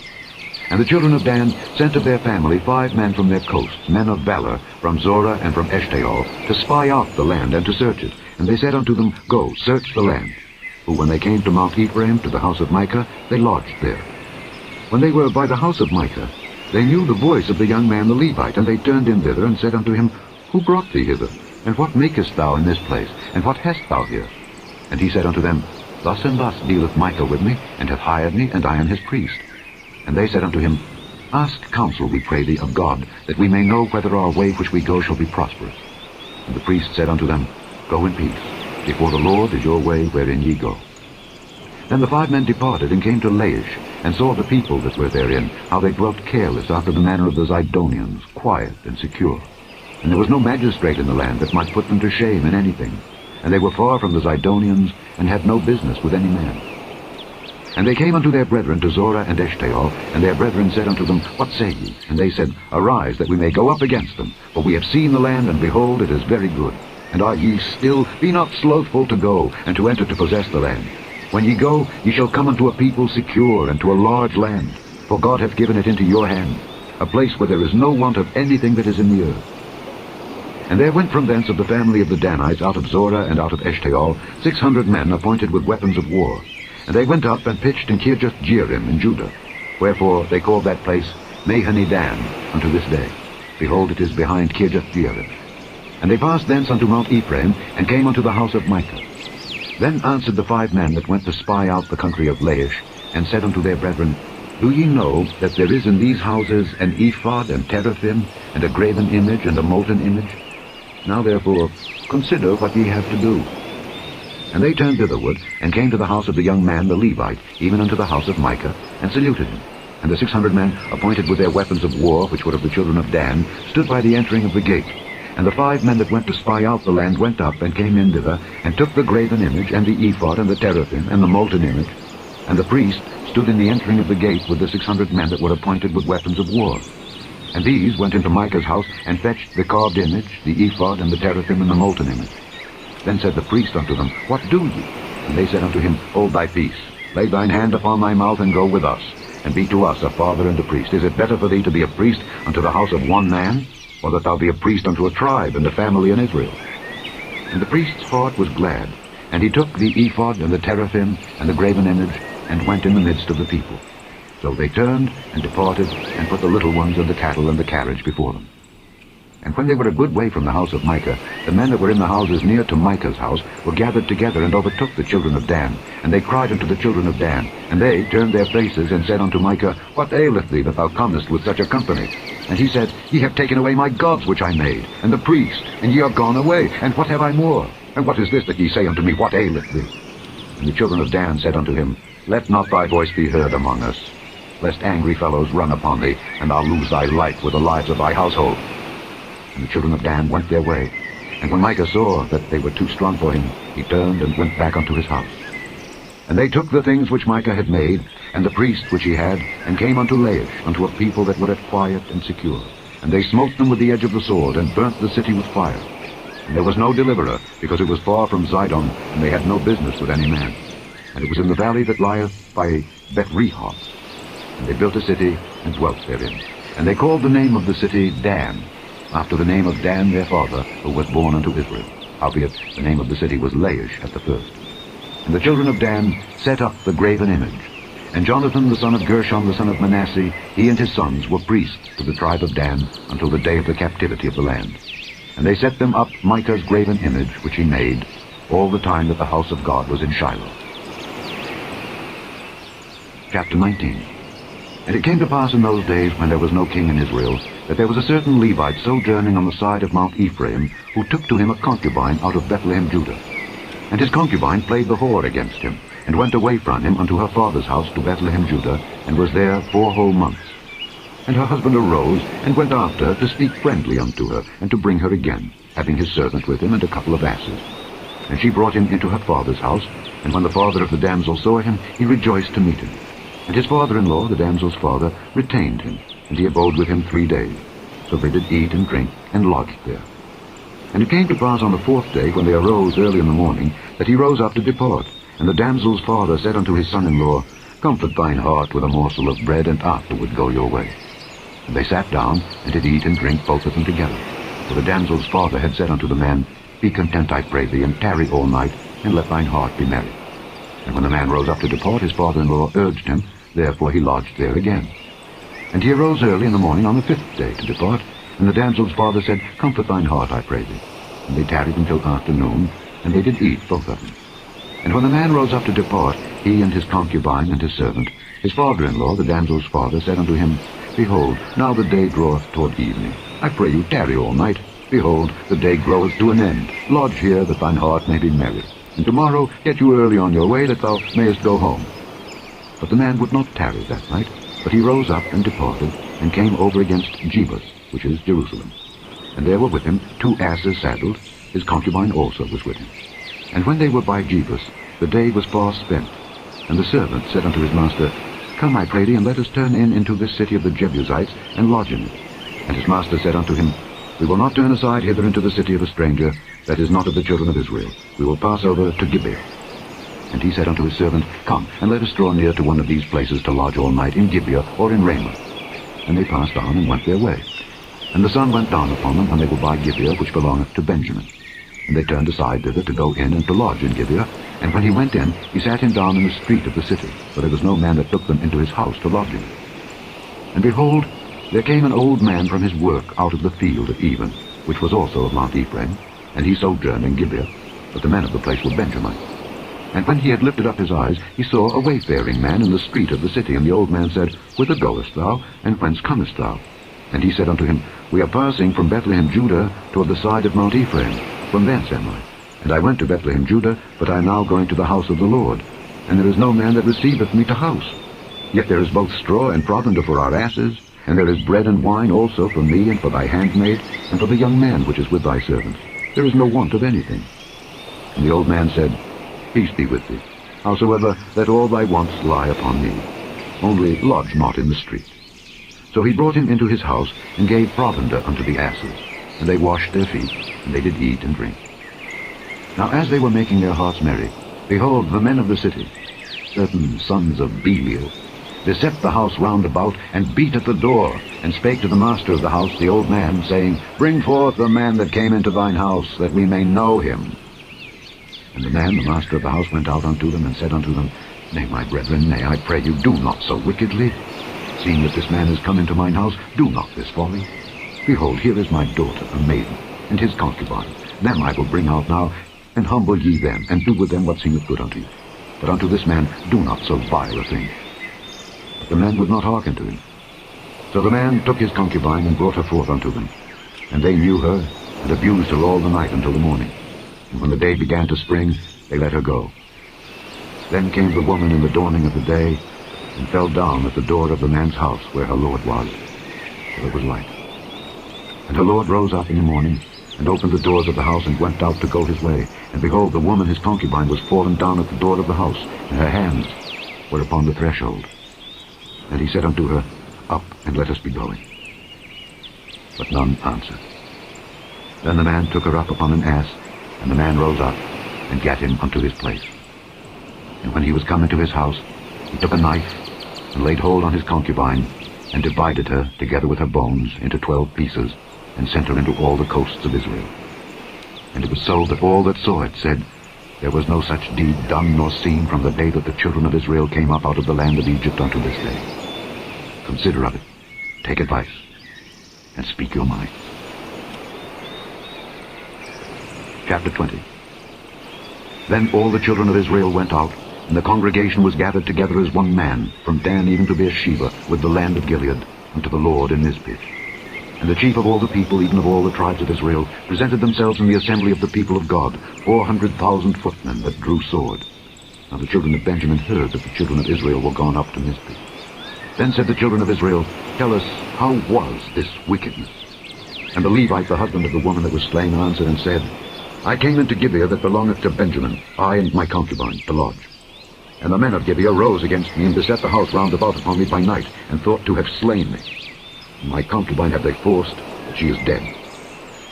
And the children of Dan sent of their family 5 men from their coasts, men of valor, from Zorah and from Eshtaol, to spy out the land and to search it. And they said unto them, Go, search the land. Who when they came to Mount Ephraim, to the house of Micah, they lodged there. When they were by the house of Micah, they knew the voice of the young man the Levite, and they turned in thither, and said unto him, Who brought thee hither? And what makest thou in this place? And what hast thou here? And he said unto them, Thus and thus dealeth Micah with me, and hath hired me, and I am his priest. And they said unto him, Ask counsel, we pray thee, of God, that we may know whether our way which we go shall be prosperous. And the priest said unto them, Go in peace. Before the Lord is your way wherein ye go. Then the 5 men departed, and came to Laish, and saw the people that were therein, how they dwelt careless after the manner of the Zidonians, quiet and secure. And there was no magistrate in the land that might put them to shame in anything. And they were far from the Zidonians, and had no business with any man. And they came unto their brethren to Zorah and Eshtaol, and their brethren said unto them, What say ye? And they said, Arise, that we may go up against them. For we have seen the land, and behold, it is very good. And are ye still? Be not slothful to go, and to enter to possess the land. When ye go, ye shall come unto a people secure, and to a large land. For God hath given it into your hand, a place where there is no want of anything that is in the earth. And there went from thence of the family of the Danites, out of Zorah and out of Eshtaol, 600 men appointed with weapons of war. And they went up and pitched in Kirjath-jearim in Judah. Wherefore they called that place Mahane-dan unto this day. Behold, it is behind Kirjath-jearim. And they passed thence unto Mount Ephraim, and came unto the house of Micah. Then answered the 5 men that went to spy out the country of Laish, and said unto their brethren, Do ye know that there is in these houses an ephod and teraphim, and a graven image and a molten image? Now therefore consider what ye have to do. And they turned thitherward, and came to the house of the young man the Levite, even unto the house of Micah, and saluted him. And the 600 men, appointed with their weapons of war, which were of the children of Dan, stood by the entering of the gate. And the 5 men that went to spy out the land went up, and came in thither, and took the graven image, and the ephod, and the teraphim, and the molten image. And the priest stood in the entering of the gate with the 600 men that were appointed with weapons of war. And these went into Micah's house, and fetched the carved image, the ephod, and the teraphim, and the molten image. Then said the priest unto them, What do ye? And they said unto him, Hold thy peace, lay thine hand upon thy mouth, and go with us, and be to us a father and a priest. Is it better for thee to be a priest unto the house of one man, or that thou be a priest unto a tribe and a family in Israel? And the priest's heart was glad, and he took the ephod and the teraphim and the graven image, and went in the midst of the people. So they turned and departed, and put the little ones and the cattle and the carriage before them. And when they were a good way from the house of Micah, the men that were in the houses near to Micah's house were gathered together, and overtook the children of Dan. And they cried unto the children of Dan. And they turned their faces, and said unto Micah, What aileth thee, that thou comest with such a company? And he said, Ye have taken away my gods which I made, and the priest, and ye are gone away. And what have I more? And what is this that ye say unto me, What aileth thee? And the children of Dan said unto him, Let not thy voice be heard among us, lest angry fellows run upon thee, and thou lose thy life with the lives of thy household. And the children of Dan went their way. And when Micah saw that they were too strong for him, he turned and went back unto his house. And they took the things which Micah had made, and the priest which he had, and came unto Laish, unto a people that were at quiet and secure. And they smote them with the edge of the sword, and burnt the city with fire. And there was no deliverer, because it was far from Zidon, and they had no business with any man. And it was in the valley that lieth by Beth-rehob. And they built a city, and dwelt therein. And they called the name of the city Dan, after the name of Dan their father, who was born unto Israel. Howbeit the name of the city was Laish at the first. And the children of Dan set up the graven image. And Jonathan the son of Gershom the son of Manasseh, he and his sons were priests to the tribe of Dan, until the day of the captivity of the land. And they set them up Micah's graven image, which he made, all the time that the house of God was in Shiloh. Chapter 19. And it came to pass in those days, when there was no king in Israel, that there was a certain Levite sojourning on the side of Mount Ephraim, who took to him a concubine out of Bethlehem, Judah. And his concubine played the whore against him, and went away from him unto her father's house to Bethlehem, Judah, and was there 4 whole months. And her husband arose, and went after her to speak friendly unto her, and to bring her again, having his servant with him, and a couple of asses. And she brought him into her father's house, and when the father of the damsel saw him, he rejoiced to meet him. And his father-in-law, the damsel's father, retained him, and he abode with him 3 days. So they did eat and drink, and lodged there. And it came to pass on the 4th day, when they arose early in the morning, that he rose up to depart. And the damsel's father said unto his son-in-law, Comfort thine heart with a morsel of bread, and afterward go your way. And they sat down, and did eat and drink, both of them together. For the damsel's father had said unto the man, Be content, I pray thee, and tarry all night, and let thine heart be merry. And when the man rose up to depart, his father-in-law urged him, therefore he lodged there again. And he arose early in the morning on the 5th day to depart, and the damsel's father said, Comfort thine heart, I pray thee. And they tarried until afternoon, and they did eat, both of them. And when the man rose up to depart, he and his concubine and his servant, his father-in-law, the damsel's father, said unto him, Behold, now the day draweth toward evening. I pray you, tarry all night. Behold, the day groweth to an end. Lodge here, that thine heart may be merry. And tomorrow get you early on your way, that thou mayest go home. But the man would not tarry that night, but he rose up and departed, and came over against Gibeah, which is Jerusalem. And there were with him 2 asses saddled, his concubine also was with him. And when they were by Gibeah, the day was far spent. And the servant said unto his master, Come, I pray thee, and let us turn in into this city of the Jebusites, and lodge in it. And his master said unto him, We will not turn aside hither into the city of a stranger, that is not of the children of Israel. We will pass over to Gibeah. And he said unto his servant, Come, and let us draw near to one of these places to lodge all night, in Gibeah or in Ramah. And they passed on, and went their way. And the sun went down upon them when they were by Gibeah, which belongeth to Benjamin. And they turned aside thither to go in and to lodge in Gibeah. And when he went in, he sat him down in the street of the city, for there was no man that took them into his house to lodge him. And behold, there came an old man from his work out of the field at even, which was also of Mount Ephraim, and he sojourned in Gibeah, but the men of the place were Benjamites. And when he had lifted up his eyes, he saw a wayfaring man in the street of the city. And the old man said, Whither goest thou, and whence comest thou? And he said unto him, We are passing from Bethlehem, Judah, toward the side of Mount Ephraim. From thence am I. And I went to Bethlehem, Judah, but I am now going to the house of the Lord. And there is no man that receiveth me to house. Yet there is both straw and provender for our asses, and there is bread and wine also for me and for thy handmaid, and for the young man which is with thy servants. There is no want of anything. And the old man said, Peace be with thee. Howsoever, let all thy wants lie upon me. Only lodge not in the street. So he brought him into his house, and gave provender unto the asses. And they washed their feet, and they did eat and drink. Now as they were making their hearts merry, behold, the men of the city, certain sons of Belial, beset the house round about, and beat at the door, and spake to the master of the house, the old man, saying, Bring forth the man that came into thine house, that we may know him. And the man, the master of the house, went out unto them, and said unto them, Nay, my brethren, nay, I pray you, do not so wickedly. Seeing that this man is come into mine house, do not this folly. Behold, here is my daughter, a maiden, and his concubine. Them I will bring out now, and humble ye them, and do with them what seemeth good unto you. But unto this man do not so vile a thing. But the men would not hearken to him. So the man took his concubine, and brought her forth unto them. And they knew her, and abused her all the night until the morning. And when the day began to spring, they let her go. Then came the woman in the dawning of the day, and fell down at the door of the man's house where her lord was. For it was light. And her lord rose up in the morning, and opened the doors of the house, and went out to go his way. And behold, the woman his concubine was fallen down at the door of the house, and her hands were upon the threshold. And he said unto her, Up, and let us be going. But none answered. Then the man took her up upon an ass, and the man rose up, and gat him unto his place. And when he was come into his house, he took a knife, and laid hold on his concubine, and divided her, together with her bones, into 12 pieces, and sent her into all the coasts of Israel. And it was so that all that saw it said, There was no such deed done nor seen from the day that the children of Israel came up out of the land of Egypt unto this day. Consider of it, take advice, and speak your mind. Chapter 20. Then all the children of Israel went out, and the congregation was gathered together as one man, from Dan even to Beersheba, with the land of Gilead, unto the Lord in Mizpeh. And the chief of all the people, even of all the tribes of Israel, presented themselves in the assembly of the people of God, 400,000 footmen that drew sword. Now the children of Benjamin heard that the children of Israel were gone up to Mizpeh. Then said the children of Israel, Tell us, how was this wickedness? And the Levite, the husband of the woman that was slain, answered and said, I came into Gibeah that belongeth to Benjamin, I and my concubine, to lodge. And the men of Gibeah rose against me, and beset the house round about upon me by night, and thought to have slain me. And my concubine have they forced, but she is dead.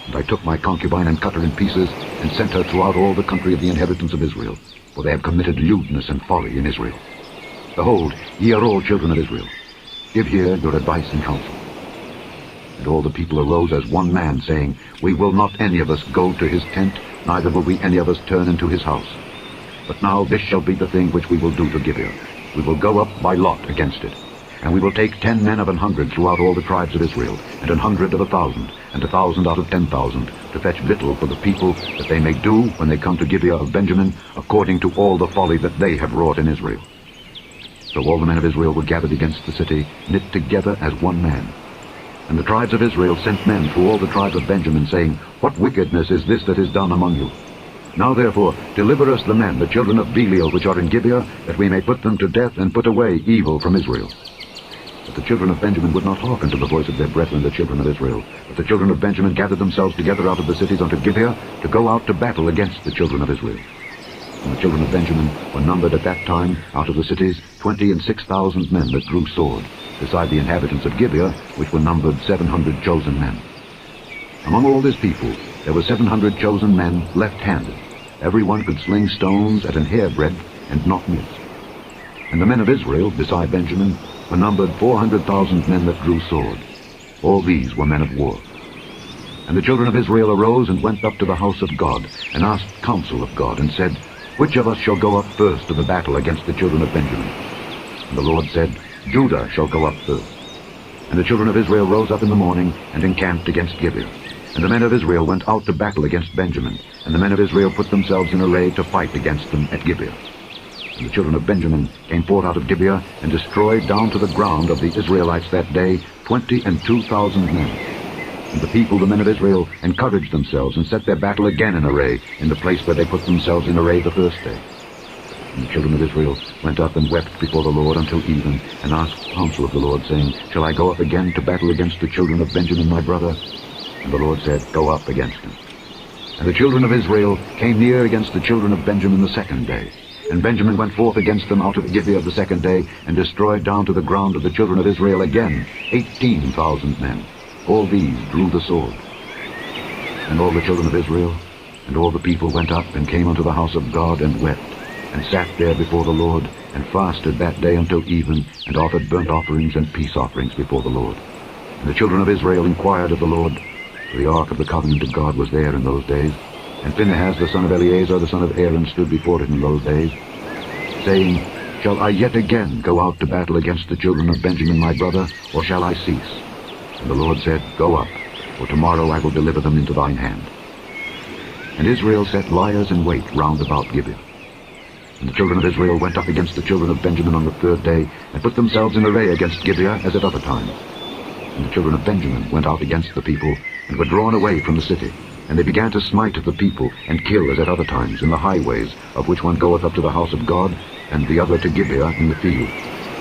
And I took my concubine, and cut her in pieces, and sent her throughout all the country of the inhabitants of Israel, for they have committed lewdness and folly in Israel. Behold, ye are all children of Israel. Give here your advice and counsel. And all the people arose as one man, saying, We will not any of us go to his tent, neither will we any of us turn into his house. But now this shall be the thing which we will do to Gibeah. We will go up by lot against it. And we will take 10 men of 100 throughout all the tribes of Israel, and 100 of 1,000, and 1,000 out of 10,000, to fetch victual for the people, that they may do, when they come to Gibeah of Benjamin, according to all the folly that they have wrought in Israel. So all the men of Israel were gathered against the city, knit together as one man. And the tribes of Israel sent men through all the tribes of Benjamin, saying, What wickedness is this that is done among you? Now therefore deliver us the men, the children of Belial, which are in Gibeah, that we may put them to death, and put away evil from Israel. But the children of Benjamin would not hearken to the voice of their brethren, the children of Israel. But the children of Benjamin gathered themselves together out of the cities unto Gibeah, to go out to battle against the children of Israel. And the children of Benjamin were numbered at that time, out of the cities, 26,000 men that drew sword, beside the inhabitants of Gibeah, which were numbered 700 chosen men. Among all this people there were 700 chosen men left-handed. Every one could sling stones at an hairbreadth, and not miss. And the men of Israel, beside Benjamin, were numbered 400,000 men that drew sword. All these were men of war. And the children of Israel arose and went up to the house of God, and asked counsel of God, and said, Which of us shall go up first to the battle against the children of Benjamin? And the Lord said, Judah shall go up first. And the children of Israel rose up in the morning, and encamped against Gibeah. And the men of Israel went out to battle against Benjamin, and the men of Israel put themselves in array to fight against them at Gibeah. And the children of Benjamin came forth out of Gibeah, and destroyed down to the ground of the Israelites that day 22,000 men. And the people, the men of Israel, encouraged themselves, and set their battle again in array, in the place where they put themselves in array the first day. And the children of Israel went up and wept before the Lord until even, and asked counsel of the Lord, saying, Shall I go up again to battle against the children of Benjamin my brother? And the Lord said, Go up against them. And the children of Israel came near against the children of Benjamin the second day. And Benjamin went forth against them out of Gibeah the second day, and destroyed down to the ground of the children of Israel again 18,000 men. All these drew the sword. And all the children of Israel and all the people went up and came unto the house of God, and wept, and sat there before the Lord, and fasted that day until even, and offered burnt offerings and peace offerings before the Lord. And the children of Israel inquired of the Lord, for the ark of the covenant of God was there in those days. And Phinehas the son of Eleazar the son of Aaron stood before it in those days, saying, Shall I yet again go out to battle against the children of Benjamin my brother, or shall I cease? And the Lord said, Go up, for tomorrow I will deliver them into thine hand. And Israel set liers in wait round about Gibeah. And the children of Israel went up against the children of Benjamin on the third day, and put themselves in array against Gibeah as at other times. And the children of Benjamin went out against the people, and were drawn away from the city. And they began to smite the people, and kill as at other times in the highways, of which one goeth up to the house of God, and the other to Gibeah in the field,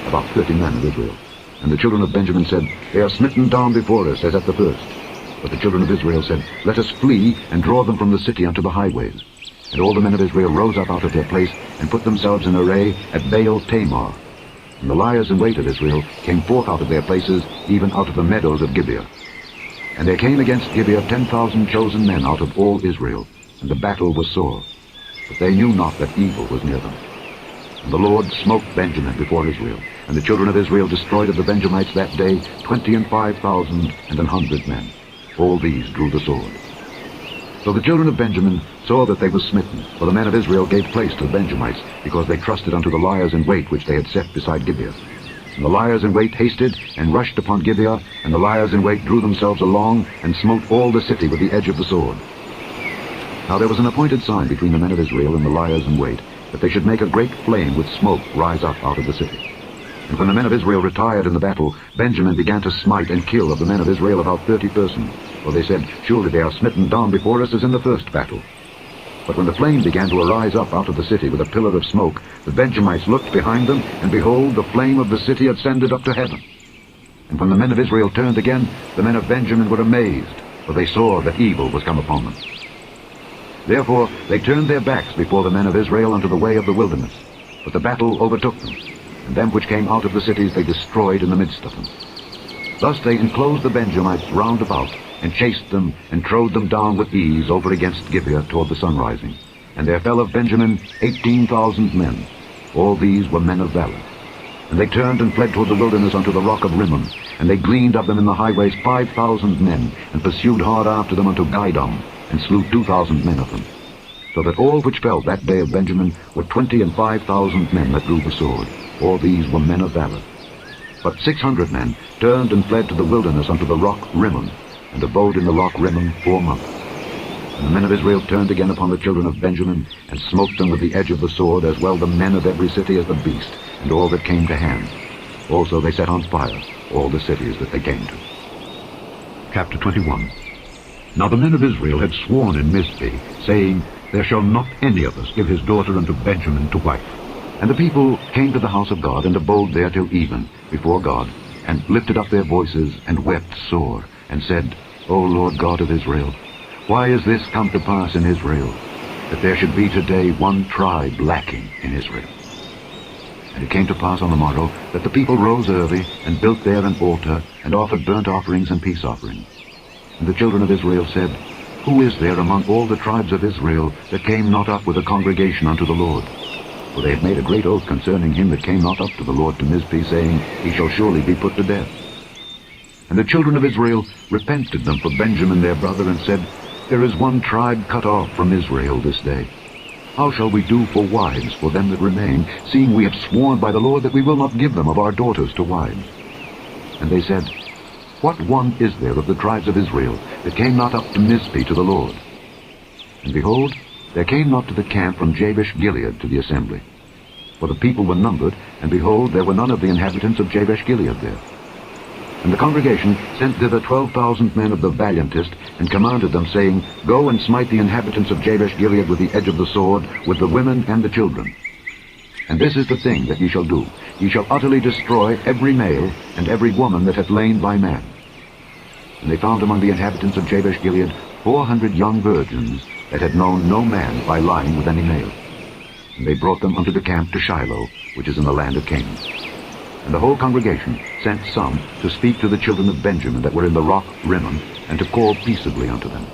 about 30 men of Israel. And the children of Benjamin said, They are smitten down before us as at the first. But the children of Israel said, Let us flee, and draw them from the city unto the highways. And all the men of Israel rose up out of their place, and put themselves in array at Baal Tamar. And the liers in wait of Israel came forth out of their places, even out of the meadows of Gibeah. And there came against Gibeah 10,000 chosen men out of all Israel, and the battle was sore. But they knew not that evil was near them. And the Lord smote Benjamin before Israel, and the children of Israel destroyed of the Benjamites that day 25,100 men. All these drew the sword. So the children of Benjamin saw that they were smitten, for the men of Israel gave place to the Benjamites, because they trusted unto the liers in wait which they had set beside Gibeah. And the liers in wait hasted, and rushed upon Gibeah, and the liers in wait drew themselves along, and smote all the city with the edge of the sword. Now there was an appointed sign between the men of Israel and the liers in wait, that they should make a great flame with smoke rise up out of the city. And when the men of Israel retired in the battle, Benjamin began to smite and kill of the men of Israel about 30 persons. For they said, Surely they are smitten down before us as in the first battle. But when the flame began to arise up out of the city with a pillar of smoke, the Benjamites looked behind them, and behold, the flame of the city ascended up to heaven. And when the men of Israel turned again, the men of Benjamin were amazed, for they saw that evil was come upon them. Therefore they turned their backs before the men of Israel unto the way of the wilderness. But the battle overtook them, and them which came out of the cities they destroyed in the midst of them. Thus they enclosed the Benjamites round about, and chased them, and trode them down with ease over against Gibeah toward the sunrising. And there fell of Benjamin 18,000 men. All these were men of valor. And they turned and fled toward the wilderness unto the rock of Rimmon. And they gleaned of them in the highways 5,000 men, and pursued hard after them unto Gideon, and slew 2,000 men of them. So that all which fell that day of Benjamin were 25,000 men that drew the sword. All these were men of valor. But 600 men turned and fled to the wilderness unto the rock Rimmon, and abode in the rock Rimmon 4 months. And the men of Israel turned again upon the children of Benjamin, and smote them with the edge of the sword, as well the men of every city as the beast, and all that came to hand. Also they set on fire all the cities that they came to. Chapter 21. Now the men of Israel had sworn in Mizpeh, saying, There shall not any of us give his daughter unto Benjamin to wife. And the people came to the house of God, and abode there till even, before God, and lifted up their voices, and wept sore, and said, O Lord God of Israel, why is this come to pass in Israel, that there should be today one tribe lacking in Israel? And it came to pass on the morrow, that the people rose early, and built there an altar, and offered burnt offerings and peace offerings. And the children of Israel said, Who is there among all the tribes of Israel that came not up with a congregation unto the Lord? For they had made a great oath concerning him that came not up to the Lord to Mizpeh, saying, He shall surely be put to death. And the children of Israel repented them for Benjamin their brother, and said, There is one tribe cut off from Israel this day. How shall we do for wives for them that remain, seeing we have sworn by the Lord that we will not give them of our daughters to wives? And they said, What one is there of the tribes of Israel that came not up to Mizpeh to the Lord? And behold, there came not to the camp from Jabesh Gilead to the assembly. For the people were numbered, and behold, there were none of the inhabitants of Jabesh-Gilead there. And the congregation sent thither 12,000 men of the valiantest, and commanded them, saying, Go and smite the inhabitants of Jabesh-Gilead with the edge of the sword, with the women and the children. And this is the thing that ye shall do. Ye shall utterly destroy every male and every woman that hath lain by man. And they found among the inhabitants of Jabesh-Gilead 400 young virgins that had known no man by lying with any male. And they brought them unto the camp to Shiloh, which is in the land of Canaan. And the whole congregation sent some to speak to the children of Benjamin that were in the rock Rimmon, and to call peaceably unto them.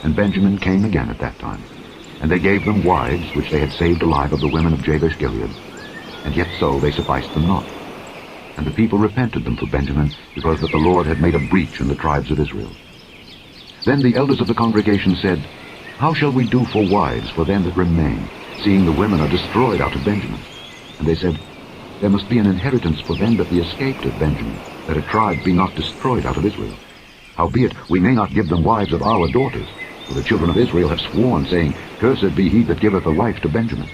And Benjamin came again at that time. And they gave them wives which they had saved alive of the women of Jabesh-Gilead. And yet so they sufficed them not. And the people repented them for Benjamin, because that the Lord had made a breach in the tribes of Israel. Then the elders of the congregation said, How shall we do for wives for them that remain, seeing the women are destroyed out of Benjamin? And they said, There must be an inheritance for them that be escaped of Benjamin, that a tribe be not destroyed out of Israel. Howbeit we may not give them wives of our daughters, for the children of Israel have sworn, saying, Cursed be he that giveth a wife to Benjamin.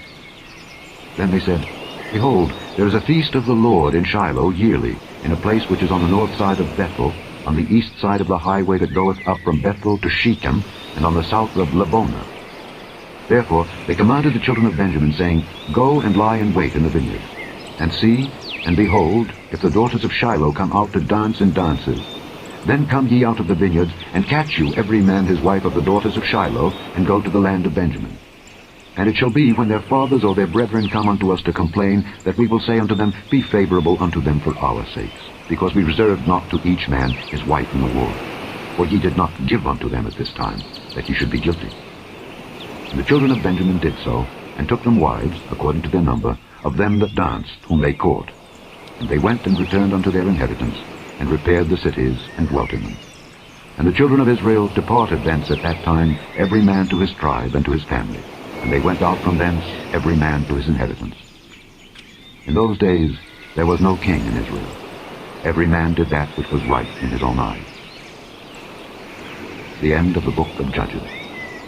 Then they said, Behold, there is a feast of the Lord in Shiloh yearly, in a place which is on the north side of Bethel, on the east side of the highway that goeth up from Bethel to Shechem, and on the south of Lebonah. Therefore they commanded the children of Benjamin, saying, Go and lie in wait in the vineyard. And see, and behold, if the daughters of Shiloh come out to dance in dances, then come ye out of the vineyards, and catch you every man his wife of the daughters of Shiloh, and go to the land of Benjamin. And it shall be, when their fathers or their brethren come unto us to complain, that we will say unto them, Be favorable unto them for our sakes, because we reserved not to each man his wife in the war. For ye did not give unto them at this time, that ye should be guilty. And the children of Benjamin did so, and took them wives, according to their number, of them that danced, whom they caught. And they went and returned unto their inheritance, and repaired the cities, and dwelt in them. And the children of Israel departed thence at that time, every man to his tribe and to his family. And they went out from thence, every man to his inheritance. In those days there was no king in Israel. Every man did that which was right in his own eyes. The end of the book of Judges.